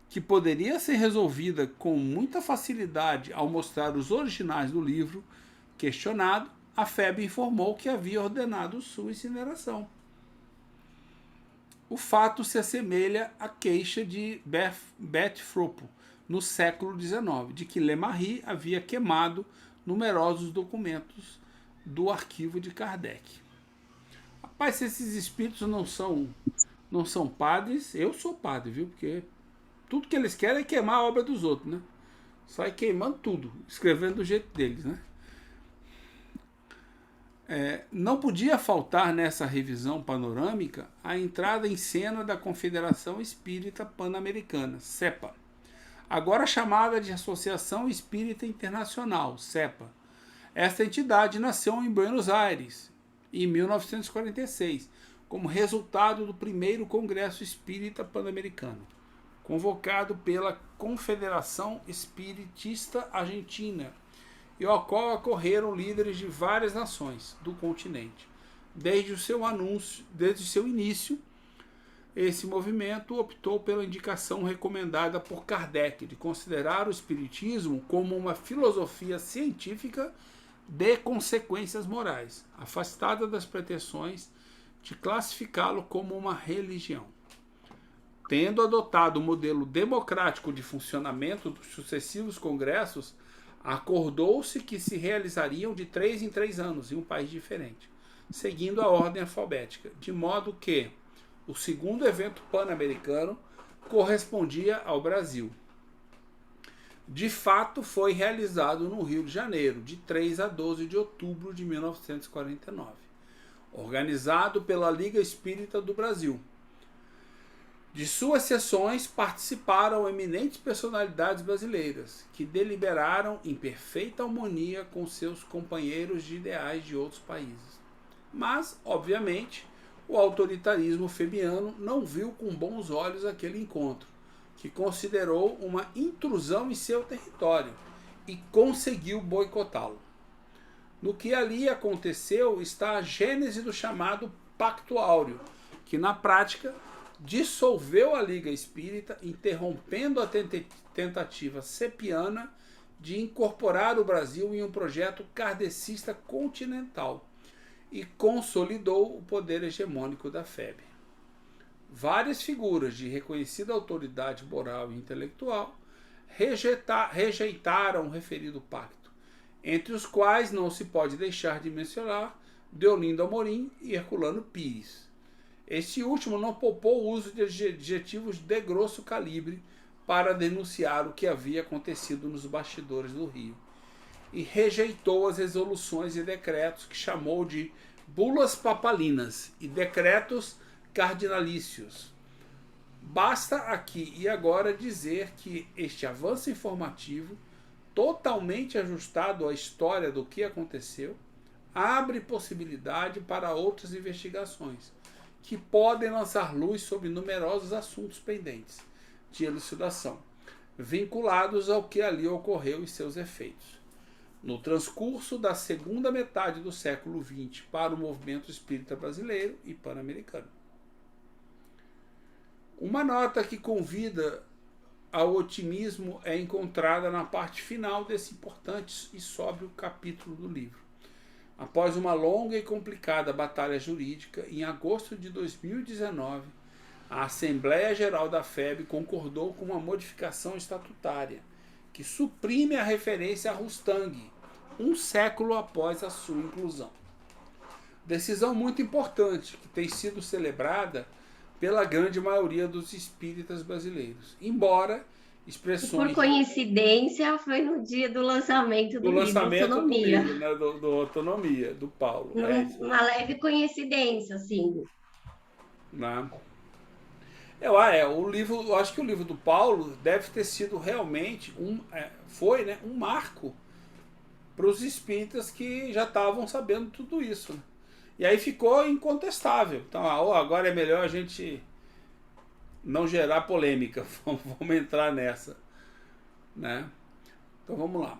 S2: que poderia ser resolvida com muita facilidade ao mostrar os originais do livro, questionado, a FEB informou que havia ordenado sua incineração. O fato se assemelha à queixa de Beth Fropo, no século XIX, de que Lemarie havia queimado numerosos documentos do arquivo de Kardec. Rapaz, se esses espíritos não são padres, eu sou padre, viu? Porque tudo que eles querem é queimar a obra dos outros, né? Sai queimando tudo, escrevendo do jeito deles, né? Não podia faltar nessa revisão panorâmica a entrada em cena da Confederação Espírita Pan-Americana, CEPA, agora chamada de Associação Espírita Internacional, CEPA. Esta entidade nasceu em Buenos Aires, em 1946, como resultado do primeiro Congresso Espírita Pan-Americano, convocado pela Confederação Espiritista Argentina, e ao qual ocorreram líderes de várias nações do continente. Desde o seu início, esse movimento optou pela indicação recomendada por Kardec de considerar o espiritismo como uma filosofia científica de consequências morais, afastada das pretensões de classificá-lo como uma religião. Tendo adotado o modelo democrático de funcionamento dos sucessivos congressos, acordou-se que se realizariam de 3 em 3 anos em um país diferente, seguindo a ordem alfabética, de modo que o segundo evento pan-americano correspondia ao Brasil. De fato, foi realizado no Rio de Janeiro, de 3 a 12 de outubro de 1949, organizado pela Liga Espírita do Brasil. De suas sessões participaram eminentes personalidades brasileiras, que deliberaram em perfeita harmonia com seus companheiros de ideais de outros países. Mas, obviamente, o autoritarismo febiano não viu com bons olhos aquele encontro, que considerou uma intrusão em seu território e conseguiu boicotá-lo. No que ali aconteceu está a gênese do chamado Pacto Áureo, que na prática dissolveu a Liga Espírita, interrompendo a tentativa sepiana de incorporar o Brasil em um projeto kardecista continental e consolidou o poder hegemônico da FEB. Várias figuras de reconhecida autoridade moral e intelectual rejeitaram o referido pacto, entre os quais não se pode deixar de mencionar Deolindo Amorim e Herculano Pires. Este último não poupou o uso de adjetivos de grosso calibre para denunciar o que havia acontecido nos bastidores do Rio, e rejeitou as resoluções e decretos que chamou de bulas papalinas e decretos cardinalícios. Basta aqui e agora dizer que este avanço informativo, totalmente ajustado à história do que aconteceu, abre possibilidade para outras investigações, que podem lançar luz sobre numerosos assuntos pendentes de elucidação, vinculados ao que ali ocorreu e seus efeitos. No transcurso da segunda metade do século XX para o movimento espírita brasileiro e pan-americano. Uma nota que convida ao otimismo é encontrada na parte final desse importante e sóbrio capítulo do livro. Após uma longa e complicada batalha jurídica, em agosto de 2019, a Assembleia Geral da FEB concordou com uma modificação estatutária que suprime a referência a Rustang, um século após a sua inclusão. Decisão muito importante que tem sido celebrada pela grande maioria dos espíritas brasileiros, embora expressões...
S5: Por coincidência, foi no dia do lançamento do livro Autonomia.
S2: Do livro, né, do Autonomia, do Paulo.
S5: Uma leve coincidência, assim.
S2: Né? Eu acho que o livro do Paulo deve ter sido realmente um marco para os espíritas que já estavam sabendo tudo isso. Né? E aí ficou incontestável. Então, agora é melhor a gente não gerar polêmica. Vamos entrar nessa. Né? Então vamos lá.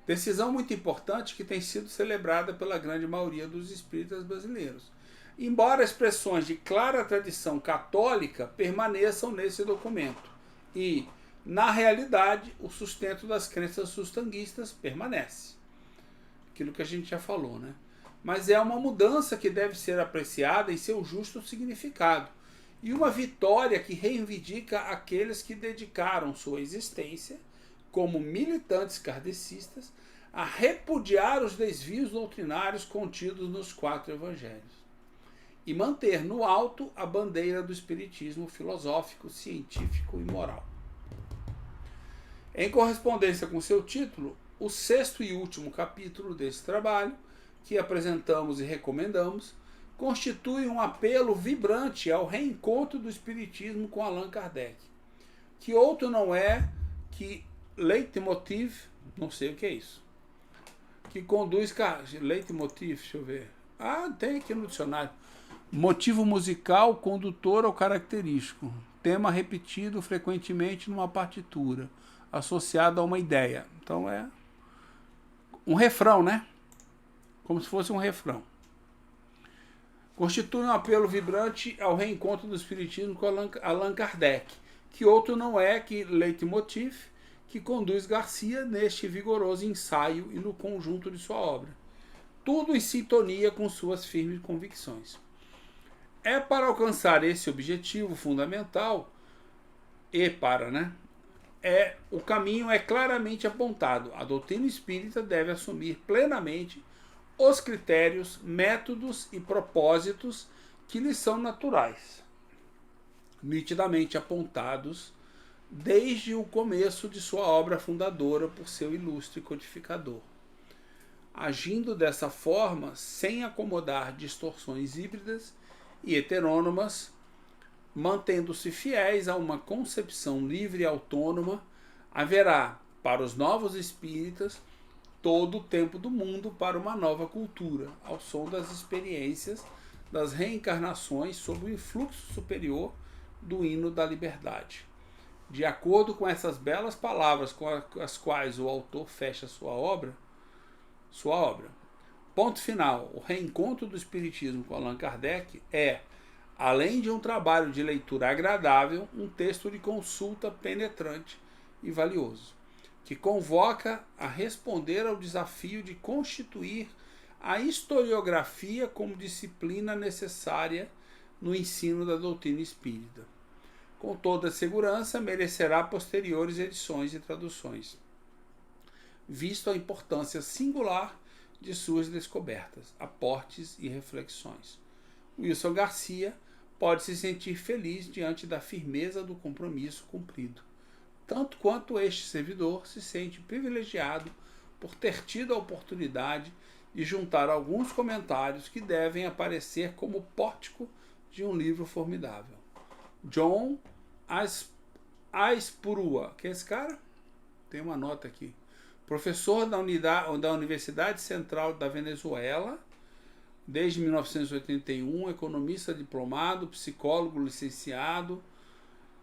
S2: Decisão muito importante que tem sido celebrada pela grande maioria dos espíritas brasileiros. Embora expressões de clara tradição católica permaneçam nesse documento. E, na realidade, o sustento das crenças sustanguistas permanece. Aquilo que a gente já falou, né? Mas é uma mudança que deve ser apreciada em seu justo significado. E uma vitória que reivindica aqueles que dedicaram sua existência, como militantes kardecistas, a repudiar os desvios doutrinários contidos nos 4 evangelhos e manter no alto a bandeira do espiritismo filosófico, científico e moral. Em correspondência com seu título, o 6º e último capítulo desse trabalho, que apresentamos e recomendamos, constitui um apelo vibrante ao reencontro do espiritismo com Allan Kardec, que outro não é que leitmotiv, não sei o que é isso, que conduz... Leitmotiv, deixa eu ver. Tem aqui no dicionário. Motivo musical condutor ou característico. Tema repetido frequentemente numa partitura, associado a uma ideia. Então é um refrão, né? Como se fosse um refrão. Constitui um apelo vibrante ao reencontro do espiritismo com Allan Kardec, que outro não é que leitmotiv, que conduz Garcia neste vigoroso ensaio e no conjunto de sua obra. Tudo em sintonia com suas firmes convicções. É para alcançar esse objetivo fundamental o caminho é claramente apontado. A doutrina espírita deve assumir plenamente os critérios, métodos e propósitos que lhe são naturais, nitidamente apontados desde o começo de sua obra fundadora por seu ilustre codificador, agindo dessa forma sem acomodar distorções híbridas e heterônomas, mantendo-se fiéis a uma concepção livre e autônoma, haverá, para os novos espíritas, todo o tempo do mundo para uma nova cultura, ao som das experiências das reencarnações sob o influxo superior do hino da liberdade. De acordo com essas belas palavras com as quais o autor fecha sua obra, Ponto final. O reencontro do Espiritismo com Allan Kardec é, além de um trabalho de leitura agradável, um texto de consulta penetrante e valioso, que convoca a responder ao desafio de constituir a historiografia como disciplina necessária no ensino da doutrina espírita. Com toda segurança, merecerá posteriores edições e traduções, visto a importância singular de suas descobertas, aportes e reflexões. Wilson Garcia pode se sentir feliz diante da firmeza do compromisso cumprido, tanto quanto este servidor se sente privilegiado por ter tido a oportunidade de juntar alguns comentários que devem aparecer como pórtico de um livro formidável. John Aispurua, que é esse cara? Tem uma nota aqui. Professor da Universidade Central da Venezuela, desde 1981, economista diplomado, psicólogo licenciado.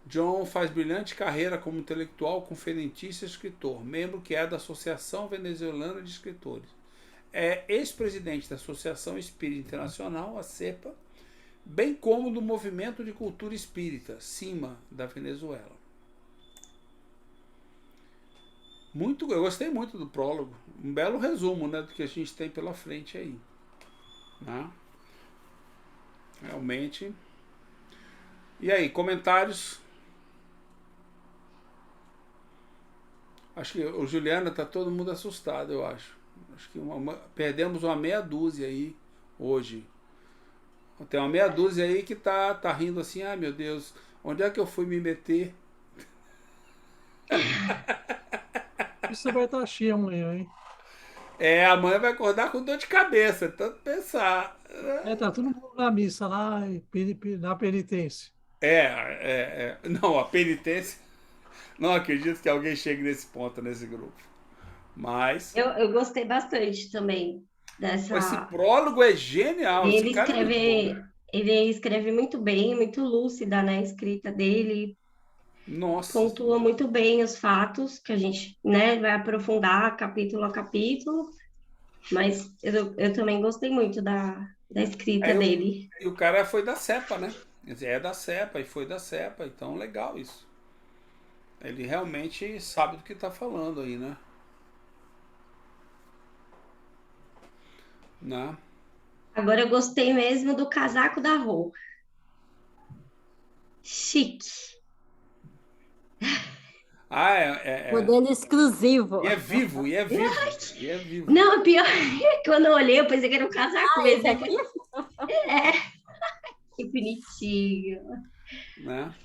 S2: John faz brilhante carreira como intelectual, conferencista e escritor, membro que é da Associação Venezuelana de Escritores. É ex-presidente da Associação Espírita Internacional, a CEPA, bem como do Movimento de Cultura Espírita, CIMA, da Venezuela. Eu gostei muito do prólogo. Um belo resumo, né, do que a gente tem pela frente aí. Né? Realmente. E aí, comentários? Acho que o Juliana tá todo mundo assustado, eu acho. Acho que perdemos uma meia dúzia aí hoje. Tem uma meia dúzia aí que tá rindo assim, ai meu Deus, onde é que eu fui me meter?
S1: Isso vai estar cheio amanhã, hein?
S2: Amanhã vai acordar com dor de cabeça, tanto pensar.
S1: Tá todo mundo na missa lá, na penitência.
S2: Não, a penitência. Não acredito que alguém chegue nesse ponto, nesse grupo. Mas.
S5: Eu gostei bastante também dessa.
S2: Esse prólogo é genial.
S5: Ele escreve muito bem, muito lúcida, né? A escrita dele.
S2: Nossa.
S5: Pontua muito bem os fatos, que a gente, né, vai aprofundar capítulo a capítulo. Mas eu também gostei muito da escrita dele.
S2: E o cara foi da CEPA, né? É da CEPA e foi da CEPA, então legal isso. Ele realmente sabe do que está falando aí, né?
S5: Agora eu gostei mesmo do casaco da Rô. Chique.
S6: Modelo exclusivo.
S2: E é vivo.
S5: Não, pior que quando eu olhei, eu pensei que era um casaco mesmo.
S6: Esse aqui?
S5: Que bonitinho.
S2: Né?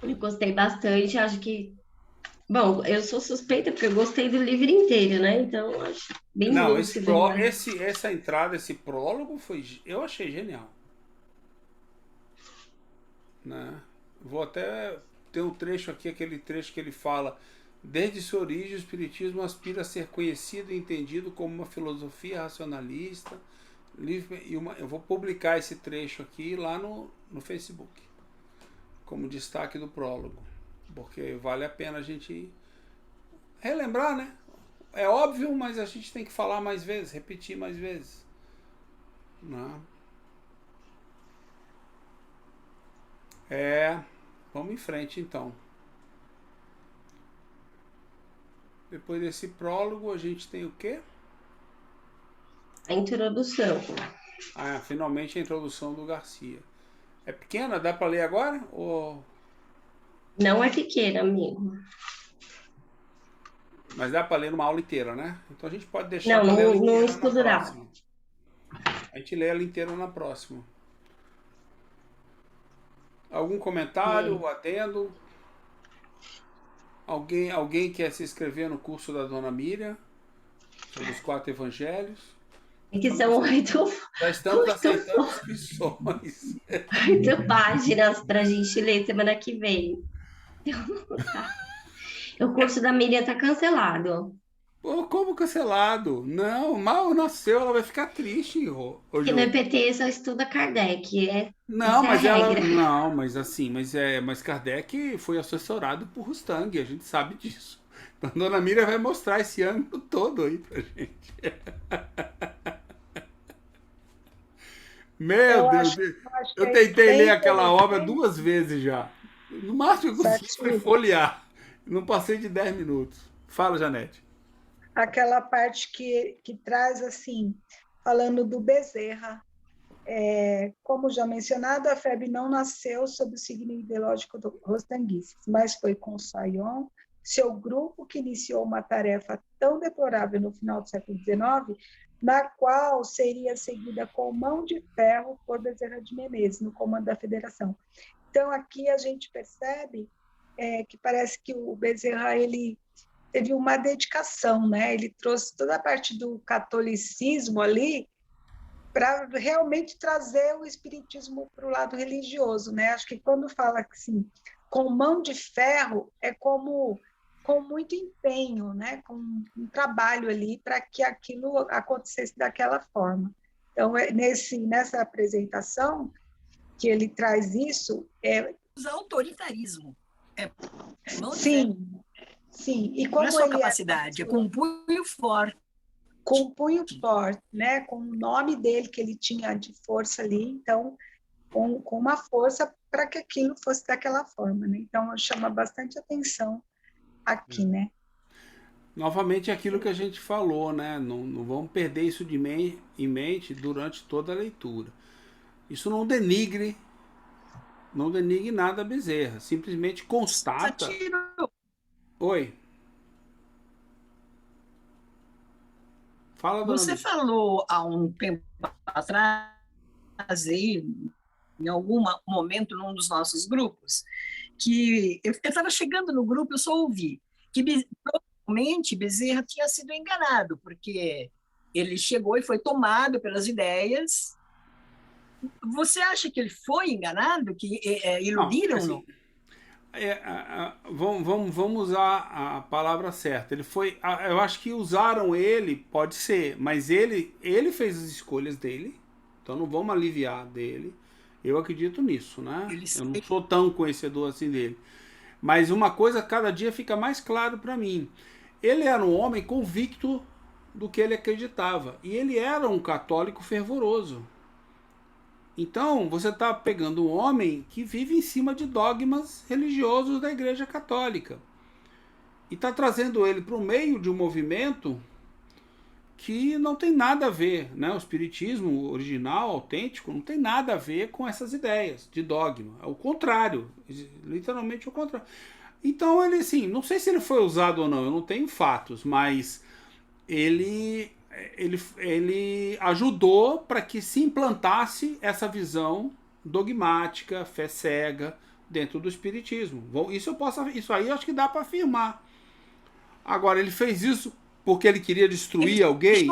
S5: Eu gostei bastante, acho que... Bom, eu sou suspeita porque eu gostei do livro inteiro, né? Então, acho bem lúcido.
S2: Essa entrada, esse prólogo, eu achei genial. Né? Vou até ter um trecho aqui, aquele trecho que ele fala: desde sua origem, o Espiritismo aspira a ser conhecido e entendido como uma filosofia racionalista. Eu vou publicar esse trecho aqui lá no Facebook, como destaque do prólogo, porque vale a pena a gente relembrar, né? É óbvio, mas a gente tem que falar mais vezes, repetir mais vezes. Né? Vamos em frente então. Depois desse prólogo a gente tem o quê?
S5: A introdução.
S2: Finalmente a introdução do Garcia. É pequena? Dá para ler agora? Ou...
S5: Não é pequena, amigo.
S2: Mas dá para ler numa aula inteira, né? Então a gente pode deixar...
S5: Não estudará.
S2: A gente lê ela inteira na próxima. Algum comentário, adendo? Alguém quer se inscrever no curso da Dona Miriam sobre os 4 evangelhos?
S5: Que são 8...
S2: Já estamos aceitando inscrições.
S5: 8 páginas para a gente ler semana que vem. O curso da Miriam está cancelado.
S2: Pô, como cancelado? Não, mal nasceu, ela vai ficar triste.
S5: Porque no EPT só estuda Kardec.
S2: Não, mas
S5: ela.
S2: Não, mas assim, mas Kardec foi assessorado por Rustang, a gente sabe disso. A dona Miriam vai mostrar esse ângulo todo aí pra gente. Meu Deus, eu tentei ler aquela obra 2 vezes já. No máximo que eu consegui foi folhear. Não passei de 10 minutos. Fala, Janete.
S7: Aquela parte que traz, assim, falando do Bezerra. Como já mencionado, a FEB não nasceu sob o signo ideológico do Rostanguices, mas foi com Sayon, seu grupo, que iniciou uma tarefa tão deplorável no final do século XIX, na qual seria seguida com mão de ferro por Bezerra de Menezes, no comando da federação. Então, aqui a gente percebe que parece que o Bezerra ele teve uma dedicação, né? Ele trouxe toda a parte do catolicismo ali para realmente trazer o espiritismo para o lado religioso, né? Acho que quando fala assim, com mão de ferro, é como com muito empenho, né? Com um trabalho ali para que aquilo acontecesse daquela forma. Então, nessa apresentação, que ele traz isso...
S3: autoritarismo.
S7: Sim, sim. E como
S3: não é só capacidade, é com um punho forte.
S7: Com um punho forte, né? Com o nome dele que ele tinha de força ali, então, com uma força para que aquilo fosse daquela forma, né? Então, chama bastante atenção aqui, né?
S2: Novamente aquilo que a gente falou, né? Não vamos perder isso em mente durante toda a leitura. Isso não denigre nada a Bezerra, simplesmente constata... Oi. Fala,
S3: Você falou há um tempo atrás, aí, em algum momento, num dos nossos grupos, que eu estava chegando no grupo, eu só ouvi que provavelmente Bezerra tinha sido enganado, porque ele chegou e foi tomado pelas ideias. Você acha que ele foi enganado, que iludiram-no?
S2: Vamos usar a palavra certa. Ele foi, eu acho que usaram ele, pode ser, mas ele fez as escolhas dele, então não vamos aliviar dele. Eu acredito nisso, né? Eu não sou tão conhecedor assim dele. Mas uma coisa cada dia fica mais claro para mim. Ele era um homem convicto do que ele acreditava, e ele era um católico fervoroso. Então, você está pegando um homem que vive em cima de dogmas religiosos da Igreja Católica. E está trazendo ele para o meio de um movimento que não tem nada a ver, né? O espiritismo original, autêntico, não tem nada a ver com essas ideias de dogma. É o contrário, literalmente o contrário. Então, ele, assim, não sei se ele foi usado ou não, eu não tenho fatos, mas ele ajudou para que se implantasse essa visão dogmática, fé cega, dentro do espiritismo. Isso aí eu acho que dá para afirmar. Agora, ele fez isso porque ele queria destruir alguém?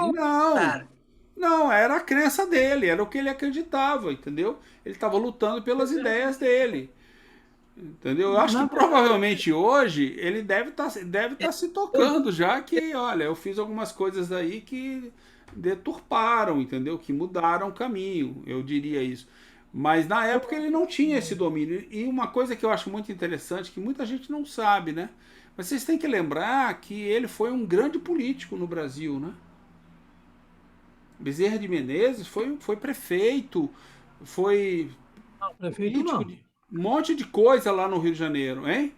S2: Não, era a crença dele, era o que ele acreditava, entendeu? Ele estava lutando pelas ideias dele. Entendeu? Eu acho que provavelmente hoje ele deve tá se tocando já que, olha, eu fiz algumas coisas aí que deturparam, entendeu? Que mudaram o caminho, eu diria isso. Mas na época ele não tinha esse domínio. E uma coisa que eu acho muito interessante, que muita gente não sabe, né? Mas vocês têm que lembrar que ele foi um grande político no Brasil, né? Bezerra de Menezes foi prefeito, foi...
S1: Não, prefeito não.
S2: Um monte de coisa lá no Rio de Janeiro, hein?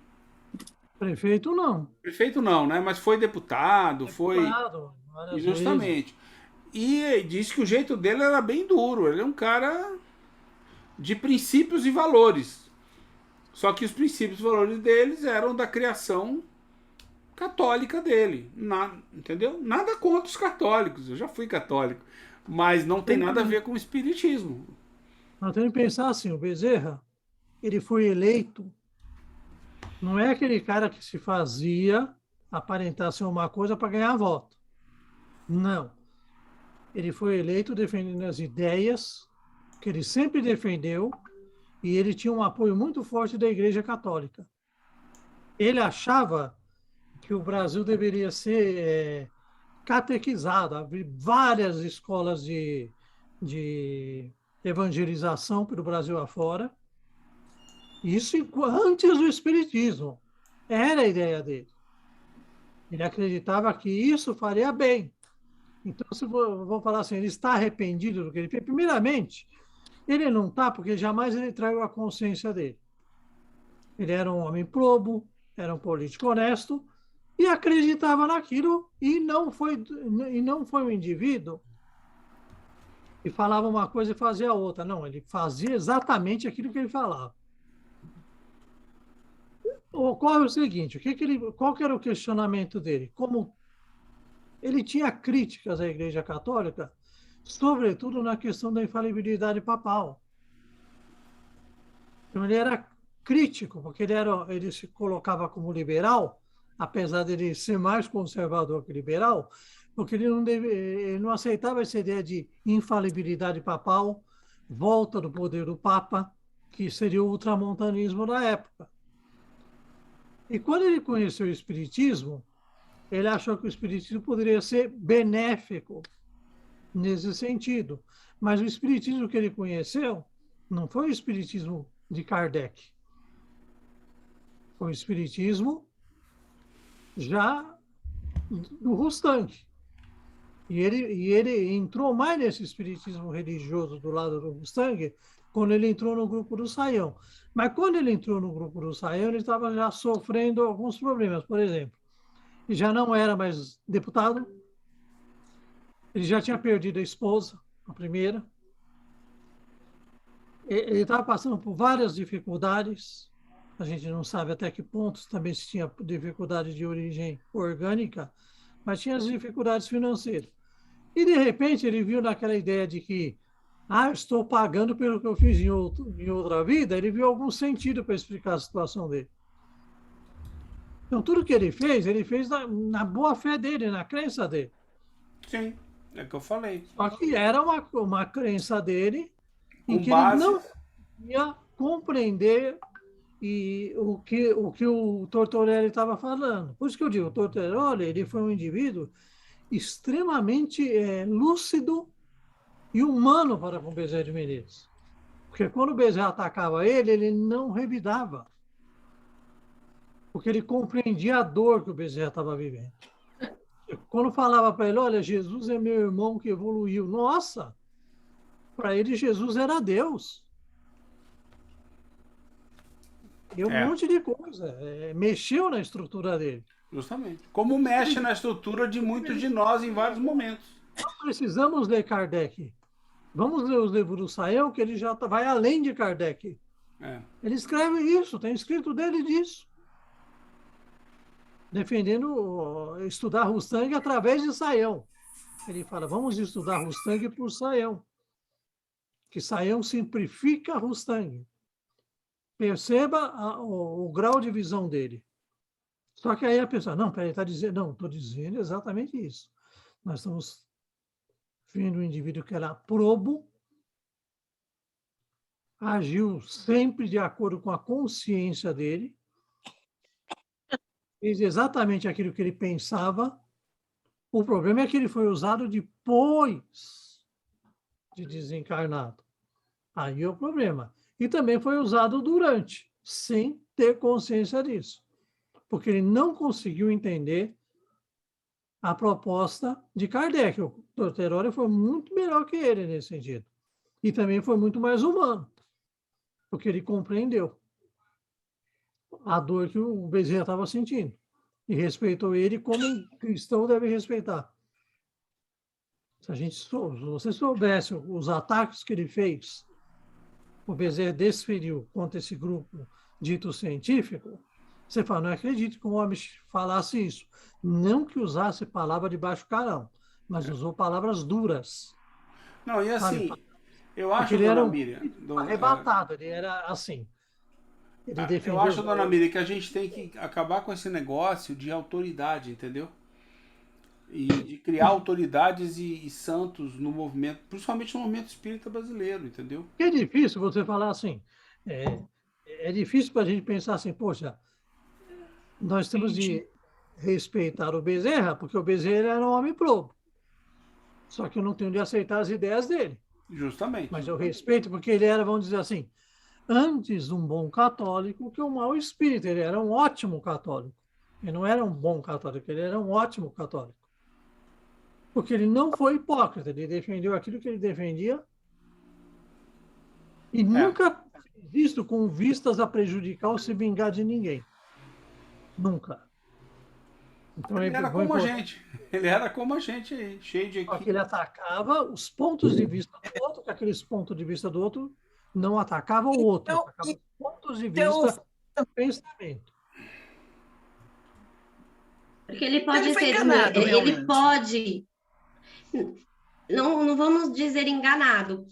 S1: Prefeito não.
S2: Prefeito não, né? Mas foi deputado, foi... Justamente.
S1: Vezes.
S2: E disse que o jeito dele era bem duro. Ele é um cara de princípios e valores. Só que os princípios e valores deles eram da criação católica dele. Entendeu? Nada contra os católicos. Eu já fui católico. Mas não tem nada a ver com o espiritismo.
S1: Nós temos que pensar assim, o Bezerra, ele foi eleito, não é aquele cara que se fazia aparentar ser uma coisa para ganhar voto. Não. Ele foi eleito defendendo as ideias que ele sempre defendeu e ele tinha um apoio muito forte da Igreja Católica. Ele achava que o Brasil deveria ser catequizado, abrir várias escolas de evangelização pelo Brasil afora. Isso antes do espiritismo. Era a ideia dele. Ele acreditava que isso faria bem. Então, se eu vou falar assim, ele está arrependido do que ele fez? Primeiramente, ele não está, porque jamais ele traiu a consciência dele. Ele era um homem probo, era um político honesto e acreditava naquilo e não foi um indivíduo que falava uma coisa e fazia outra. Não, ele fazia exatamente aquilo que ele falava. Ocorre o seguinte, qual que era o questionamento dele? Como ele tinha críticas à Igreja Católica, sobretudo na questão da infalibilidade papal. Então, ele era crítico, porque ele se colocava como liberal, apesar de ele ser mais conservador que liberal, porque ele não aceitava essa ideia de infalibilidade papal, volta do poder do Papa, que seria o ultramontanismo da época. E quando ele conheceu o Espiritismo, ele achou que o Espiritismo poderia ser benéfico nesse sentido. Mas o Espiritismo que ele conheceu não foi o Espiritismo de Kardec. Foi o Espiritismo já do Rustang. E ele entrou mais nesse espiritismo religioso do lado do Rustang quando ele entrou no grupo do Saião. Mas quando ele entrou no grupo do Saião, ele estava já sofrendo alguns problemas. Por exemplo, ele já não era mais deputado, ele já tinha perdido a esposa, a primeira. Ele estava passando por várias dificuldades, a gente não sabe até que pontos também se tinha dificuldade de origem orgânica, mas tinha as dificuldades financeiras. E, de repente, ele viu naquela ideia de que estou pagando pelo que eu fiz em outra vida, ele viu algum sentido para explicar a situação dele. Então, tudo que ele fez na boa fé dele, na crença dele.
S2: Sim, é o que eu falei.
S1: Só que era uma crença dele em
S2: Com
S1: que
S2: base...
S1: ele não ia compreender o que o Tortorelli estava falando. Por isso que eu digo, o Tortorelli ele foi um indivíduo extremamente lúcido e humano para com o Bezerra de Menezes. Porque quando o Bezerra atacava ele não revidava. Porque ele compreendia a dor que o Bezerra estava vivendo. Quando falava para ele, olha, Jesus é meu irmão que evoluiu. Nossa! Para ele, Jesus era Deus. E um monte de coisa. Mexeu na estrutura dele.
S2: Justamente. Como mexe na estrutura de muitos de nós em vários momentos.
S1: Nós precisamos ler Kardec. Vamos ler os livros do Saião, que ele já vai além de Kardec. Ele escreve isso, tem escrito dele disso. Defendendo estudar Rustang através de Saião. Ele fala, vamos estudar Rustang por Saião. Que Saião simplifica Rustang. Perceba o grau de visão dele. Só que aí a pessoa, não, peraí, está dizendo, não, estou dizendo exatamente isso. Nós estamos vendo um indivíduo que era probo, agiu sempre de acordo com a consciência dele, fez exatamente aquilo que ele pensava. O problema é que ele foi usado depois de desencarnado. Aí é o problema. E também foi usado durante, sem ter consciência disso. Porque ele não conseguiu entender a proposta de Kardec. O Torteroli foi muito melhor que ele nesse sentido. E também foi muito mais humano, porque ele compreendeu a dor que o Bezerra estava sentindo e respeitou ele como um cristão deve respeitar. Se você soubesse os ataques que ele fez, o Bezerra desferiu contra esse grupo dito científico, você fala, não acredito que um homem falasse isso. Não que usasse palavra de baixo calão, mas usou palavras duras.
S2: Não, e assim, eu acho,
S1: ele
S2: dona Miriam...
S1: arrebatado, ele era assim.
S2: Eu acho, dona Miriam, que a gente tem que acabar com esse negócio de autoridade, entendeu? E de criar autoridades e santos no movimento, principalmente no movimento espírita brasileiro, entendeu?
S1: É difícil você falar assim. É difícil para a gente pensar assim, poxa, nós temos de respeitar o Bezerra, porque o Bezerra era um homem probo. Só que eu não tenho de aceitar as ideias dele.
S2: Justamente.
S1: Mas eu respeito, porque ele era, vamos dizer assim, antes um bom católico que um mau espírito. Ele era um ótimo católico. Ele não era um bom católico, ele era um ótimo católico. Porque ele não foi hipócrita, ele defendeu aquilo que ele defendia e nunca fez isso com vistas a prejudicar ou se vingar de ninguém. Nunca. Então,
S2: ele era como a gente. Ele era como a gente aí, cheio de
S1: equilíbrio. Ele atacava os pontos de vista do outro, que aqueles pontos de vista do outro não atacavam o outro, atacavam os pontos de vista do pensamento.
S5: Porque ele pode ser enganado, ele pode, não vamos dizer enganado,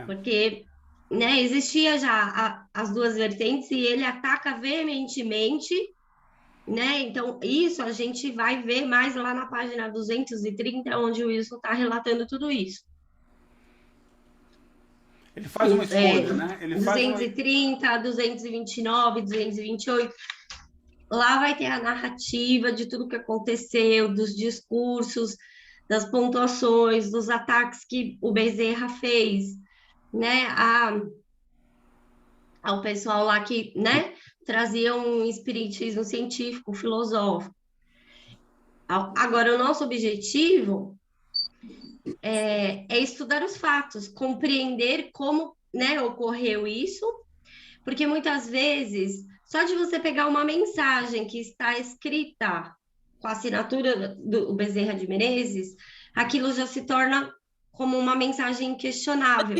S5: porque, né, existia já as duas vertentes e ele ataca veementemente, né? Então isso a gente vai ver mais lá na página 230, onde o Wilson está relatando tudo isso.
S2: Ele faz uma escolha, né? Ele
S5: 230, 229, 228. Lá vai ter a narrativa de tudo que aconteceu, dos discursos, das pontuações, dos ataques que o Bezerra fez, né, ao pessoal lá que, né, trazia um espiritismo científico, filosófico. Agora, o nosso objetivo é estudar os fatos, compreender como, né, ocorreu isso, porque muitas vezes, só de você pegar uma mensagem que está escrita com a assinatura do Bezerra de Menezes, aquilo já se torna como uma mensagem inquestionável.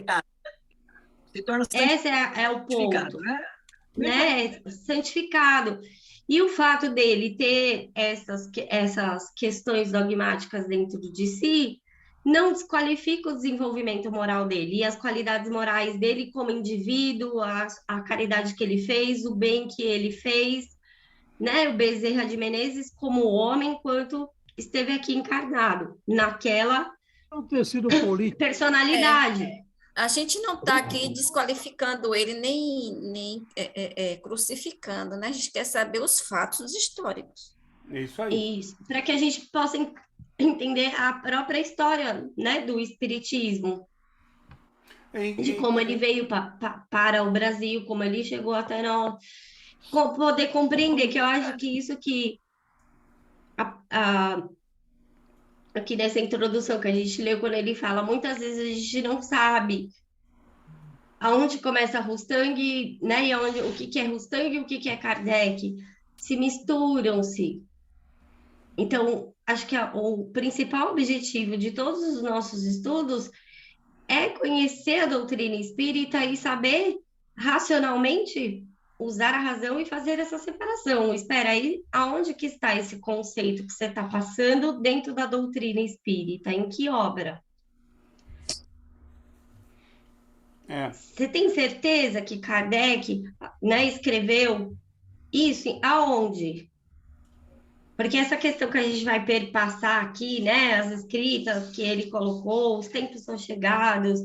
S3: Se torna
S5: Esse é o ponto, né? Santificado. E o fato dele ter essas questões dogmáticas dentro de si não desqualifica o desenvolvimento moral dele e as qualidades morais dele como indivíduo, a caridade que ele fez, o bem que ele fez, né? O Bezerra de Menezes como homem, enquanto esteve aqui encarnado, naquela personalidade.
S4: A gente não está aqui desqualificando ele, nem crucificando, né? A gente quer saber os fatos históricos.
S2: Isso aí.
S5: Isso, para que a gente possa entender a própria história, né, do espiritismo, de como ele veio para o Brasil, como ele chegou até nós, poder compreender, que eu acho que isso que aqui nessa introdução que a gente leu, quando ele fala, muitas vezes a gente não sabe aonde começa Rustang, né, e o que é Rustang e o que é Kardec, se misturam-se. Então, acho que o principal objetivo de todos os nossos estudos é conhecer a doutrina espírita e saber racionalmente usar a razão e fazer essa separação. Espera aí, aonde que está esse conceito que você está passando dentro da doutrina espírita? Em que obra? Você tem certeza que Kardec, né, escreveu isso? Aonde? Porque essa questão que a gente vai perpassar aqui, né, as escritas que ele colocou, os tempos são chegados,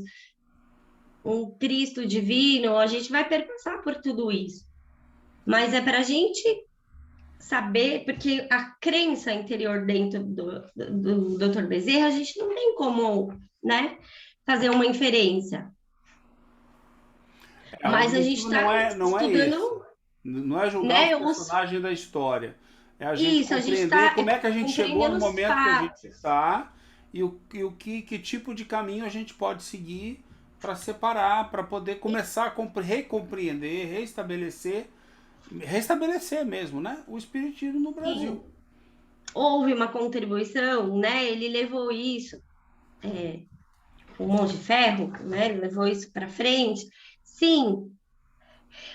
S5: um Cristo divino, a gente vai perpassar por tudo isso. Mas é para a gente saber, porque a crença interior dentro do Dr. Bezerra, a gente não tem como, né, fazer uma inferência. Mas a gente está estudando...
S2: Não é julgar o personagem da história. É a gente compreender como é que a gente chegou no momento que a gente está e que tipo de caminho a gente pode seguir para separar, para poder começar a recompreender, restabelecer mesmo, né, o espiritismo no Brasil.
S5: Sim. Houve uma contribuição, né? Ele levou isso, o Monte Ferro, né? Ele levou isso para frente. Sim,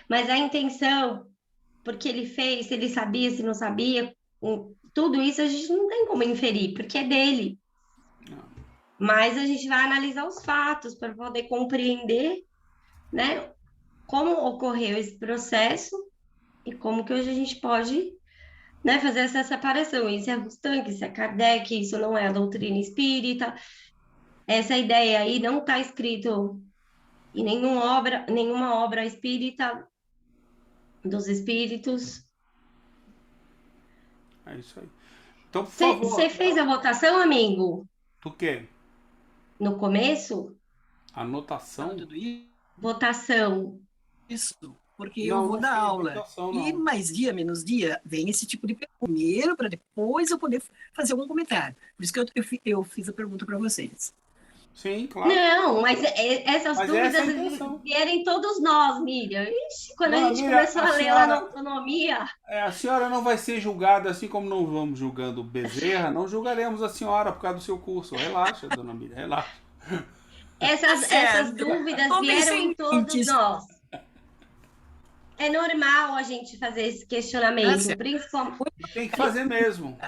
S5: mas a intenção, porque ele fez, se ele sabia, se não sabia, tudo isso a gente não tem como inferir, porque é dele. Não. Mas a gente vai analisar os fatos para poder compreender, né, como ocorreu esse processo e como que hoje a gente pode, né, fazer essa separação. Isso é Rustang, isso é Kardec, isso não é a doutrina espírita. Essa ideia aí não está escrito em nenhuma obra espírita dos espíritos.
S2: É isso aí. Então, por favor.
S5: Você fez a votação, amigo?
S2: Do quê?
S5: No começo?
S2: Anotação?
S5: Votação.
S3: Isso. porque eu vou dar aula. Mas dia menos dia vem esse tipo de pergunta. Primeiro, para depois eu poder fazer algum comentário. Por isso que eu fiz a pergunta para vocês.
S2: Sim, claro.
S5: Não, mas essas dúvidas vierem todos nós, Miriam. Ixi, quando a gente começou a ler lá na autonomia...
S2: A senhora não vai ser julgada, assim como não vamos julgando Bezerra, não julgaremos a senhora por causa do seu curso. Relaxa, dona Miriam, relaxa.
S5: Essas dúvidas vieram em todos nós. É normal a gente fazer esse questionamento, principalmente...
S2: Tem que fazer mesmo.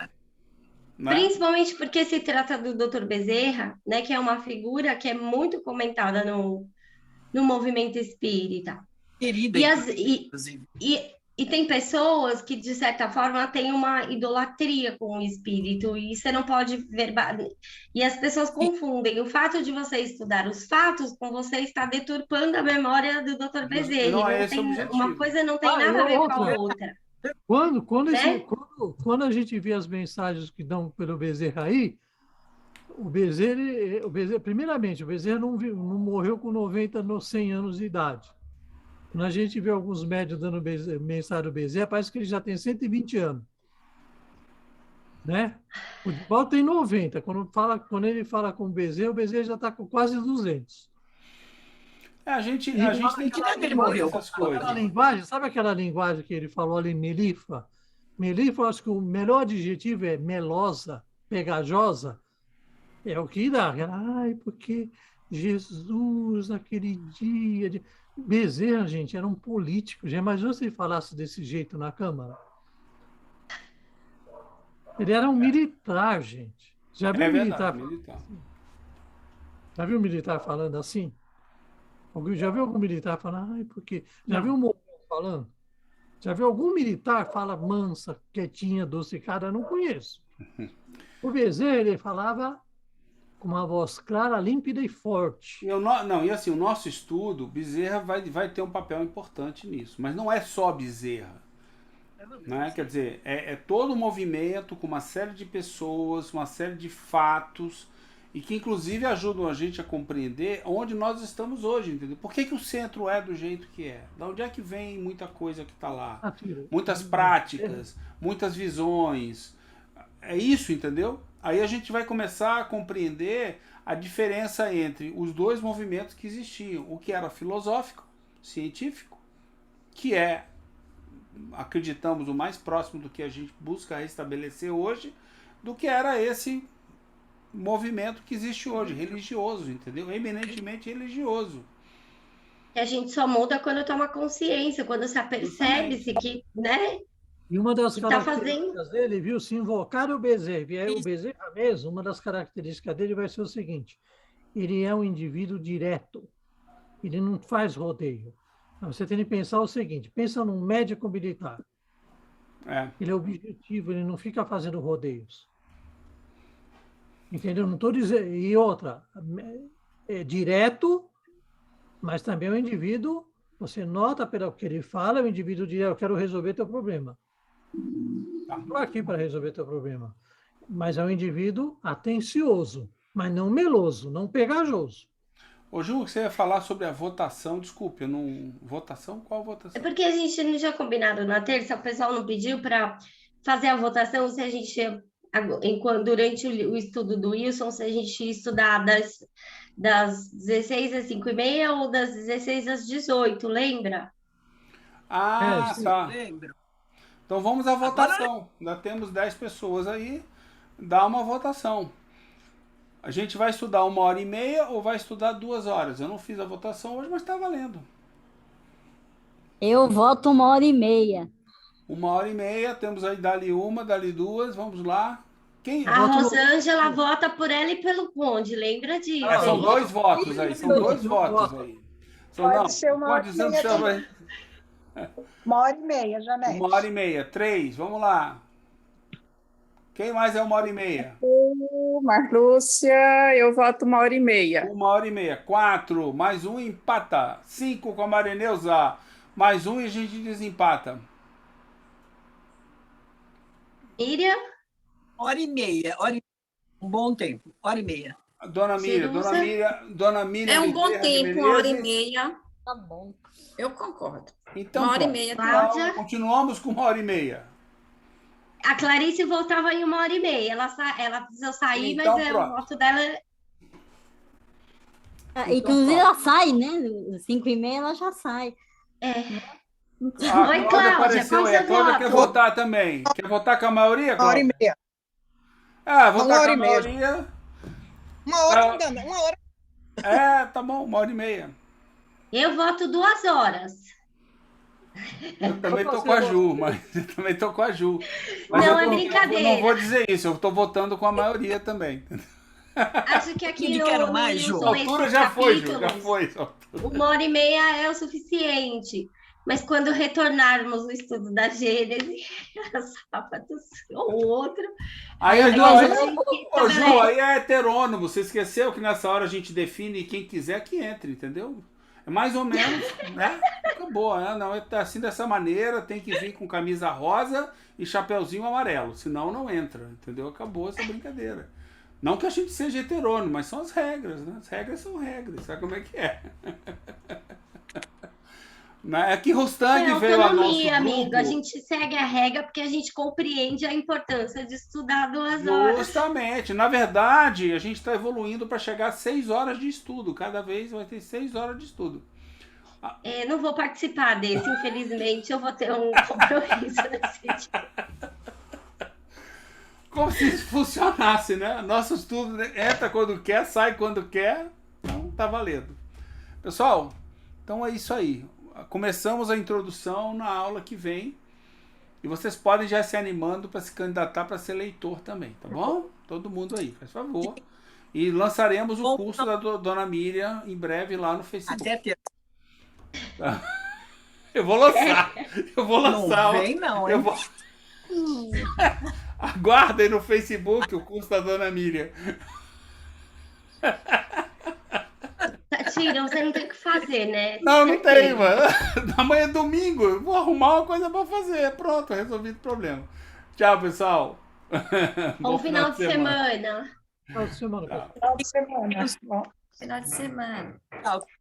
S5: Principalmente porque se trata do Dr. Bezerra, né, que é uma figura que é muito comentada no movimento espírita.
S3: Querida,
S5: e tem pessoas que, de certa forma, têm uma idolatria com o espírito, e você não pode E as pessoas confundem o fato de você estudar os fatos com você estar deturpando a memória do Dr. Bezerra.
S2: Não é esse o objetivo.
S5: Uma coisa não tem nada a ver com a outra.
S1: Quando a gente vê as mensagens que dão pelo Bezerra aí, o Bezerra, primeiramente, o Bezerra não morreu com 90, 100 anos de idade. Quando a gente vê alguns médios dando mensagem do Bezerra, parece que ele já tem 120 anos. Né? O Divaldo tem 90. Quando ele fala com o Bezerra já está com quase 200.
S2: A gente tem que ver ele morreu.
S1: Sabe aquela linguagem que ele falou ali, melifa? Melifa, eu acho que o melhor adjetivo é melosa, pegajosa. É o que dá. Ai, porque Jesus, naquele dia... Bezerra, gente, era um político. Já imaginou se ele falasse desse jeito na Câmara? Ele era um militar, gente. Já viu militar? Já viu um militar falando assim? Já viu algum militar falando? Ai, porque... Já viu um Mourão falando? Já viu algum militar fala mansa, quietinha, docicada? Não conheço. O Bezerra, ele falava com uma voz clara, límpida e forte.
S2: E assim, o nosso estudo, Bezerra vai ter um papel importante nisso. Mas não é só Bezerra. Né? Quer dizer, é todo um movimento com uma série de pessoas, uma série de fatos, e que inclusive ajudam a gente a compreender onde nós estamos hoje, entendeu? Por que o centro é do jeito que é? De onde é que vem muita coisa que está lá? Muitas práticas, muitas visões. É isso, entendeu? Aí a gente vai começar a compreender a diferença entre os dois movimentos que existiam. O que era filosófico, científico, que é, acreditamos, o mais próximo do que a gente busca restabelecer hoje, do que era esse movimento que existe hoje, religioso, entendeu? Eminentemente religioso.
S5: E a gente só muda quando toma consciência, quando se apercebe-se que, né?
S1: E uma das características dele, viu, se invocar o Bezerra, e aí o Bezerra mesmo, uma das características dele vai ser o seguinte: ele é um indivíduo direto, ele não faz rodeio. Você tem que pensar o seguinte: pensa num médico militar. Ele é objetivo, ele não fica fazendo rodeios. Entendeu? Não estou dizendo. E outra, é direto, mas também é um indivíduo. Você nota pelo que ele fala, é um indivíduo direto. Eu quero resolver teu problema. Estou aqui para resolver teu problema. Mas é um indivíduo atencioso, mas não meloso, não pegajoso.
S2: Ô, Ju, você ia falar sobre a votação, desculpe, eu não... Votação? Qual votação?
S5: É porque a gente não tinha combinado na terça, o pessoal não pediu para fazer a votação, se a gente, durante o estudo do Wilson, se a gente ia estudar das 16 às 5h30 ou das 16 às 18, lembra?
S2: Tá.
S3: Lembro.
S2: Então vamos à votação. Ainda temos 10 pessoas aí, dá uma votação. A gente vai estudar 1h30 ou vai estudar 2 horas? Eu não fiz a votação hoje, mas está valendo.
S6: Eu voto 1h30.
S2: 1h30, temos aí dali 1, dali 2, vamos lá.
S5: A Rosângela vota por ela e pelo Conde, lembra disso?
S2: São 2 votos aí, são 2 votos aí.
S7: Pode ser 1h30. 1h30, Janete.
S2: 1h30, 3, vamos lá. Quem mais é 1h30?
S8: Marlúcia, eu voto 1h30.
S2: 1h30, 4, mais 1 empata. 5 com a Marineuza, mais 1 e a gente desempata.
S5: Miriam?
S3: 1h30, um bom tempo, 1h30.
S2: Dona Miriam.
S4: É um bom tempo, 1h30.
S6: Tá bom.
S4: Eu concordo.
S2: Então,
S4: 1h30.
S5: Cláudia?
S2: continuamos com 1h30.
S5: A Clarice voltava em 1h30. Ela precisou sair,
S2: Então,
S5: mas o
S2: pronto.
S5: voto dela.
S6: Inclusive, ela sai, né? 5h30 ela já sai.
S2: A
S5: Oi,
S2: Cláudia
S5: Cláudia,
S2: apareceu
S5: qual
S2: aí. A
S5: seu
S2: Cláudia quer
S5: voto?
S2: votar também. Quer votar com a maioria,
S9: 1h30.
S2: Cláudia? Ah, votar
S9: Uma
S2: com
S9: hora
S2: a
S9: e meia.
S2: maioria.
S9: Uma hora não dá, não. Uma hora.
S2: Tá bom, 1h30.
S5: Eu voto 2 horas.
S2: Eu também tô com a Ju, mas eu também tô com a Ju. Mas
S5: Não,
S2: eu
S5: é
S2: não-
S5: brincadeira.
S2: Eu não vou dizer isso, eu tô votando com a maioria também.
S5: Acho que aqui
S3: Te
S5: no,
S3: quero
S5: no
S3: mais, Ju.
S5: Nilson,
S2: A altura
S5: esses
S2: já foi, Ju, já
S5: capítulos,
S2: foi.
S5: 1h30 é o suficiente. Mas quando retornarmos o estudo da Gênese, sábados ou outro,
S2: Aí a Ju,
S5: a
S2: aí,
S5: gente
S2: ô, Ju,
S5: estabelece.
S2: aí é heterônomo. Você esqueceu que nessa hora a gente define quem quiser que entre, entendeu? É mais ou menos, né? Acabou, né? Não, é assim dessa maneira, tem que vir com camisa rosa e chapeuzinho amarelo, senão não entra, entendeu? Acabou essa brincadeira. Não que a gente seja heterônomo, mas são as regras, né? As regras são regras, sabe como é que é? É que Rostang
S5: É
S2: veio ao nosso
S5: autonomia, amigo.
S2: grupo.
S5: A gente segue a regra porque a gente compreende a importância de estudar 2 horas.
S2: Justamente. Na verdade, a gente está evoluindo para chegar a 6 horas de estudo. Cada vez vai ter 6 horas de estudo.
S5: Não vou participar desse, infelizmente. Eu vou ter um compromisso nesse dia.
S2: Como se isso funcionasse, né? Nosso estudo entra quando quer, sai quando quer. Então, tá valendo. Pessoal, então é isso aí. Começamos a introdução na aula que vem. E vocês podem já se animando para se candidatar para ser leitor também, tá bom? Todo mundo aí, faz favor. E lançaremos o curso da Dona Miriam em breve lá no Facebook.
S3: Até ter.
S2: Eu vou lançar. Eu vou lançar.
S3: Não vem, não,
S2: Eu
S3: hein?
S2: vou... Aguardem no Facebook o curso da Dona Miriam.
S5: Tira, você não tem o que fazer, né?
S2: Não
S5: Certeza.
S2: tem, mano. Amanhã é domingo. Eu vou arrumar uma coisa pra fazer. Pronto, resolvido o problema. Tchau, pessoal.
S5: Bom final de semana.
S1: Final de semana, pessoal.
S7: Final de semana. Bom.
S4: Final de semana.
S3: Tchau.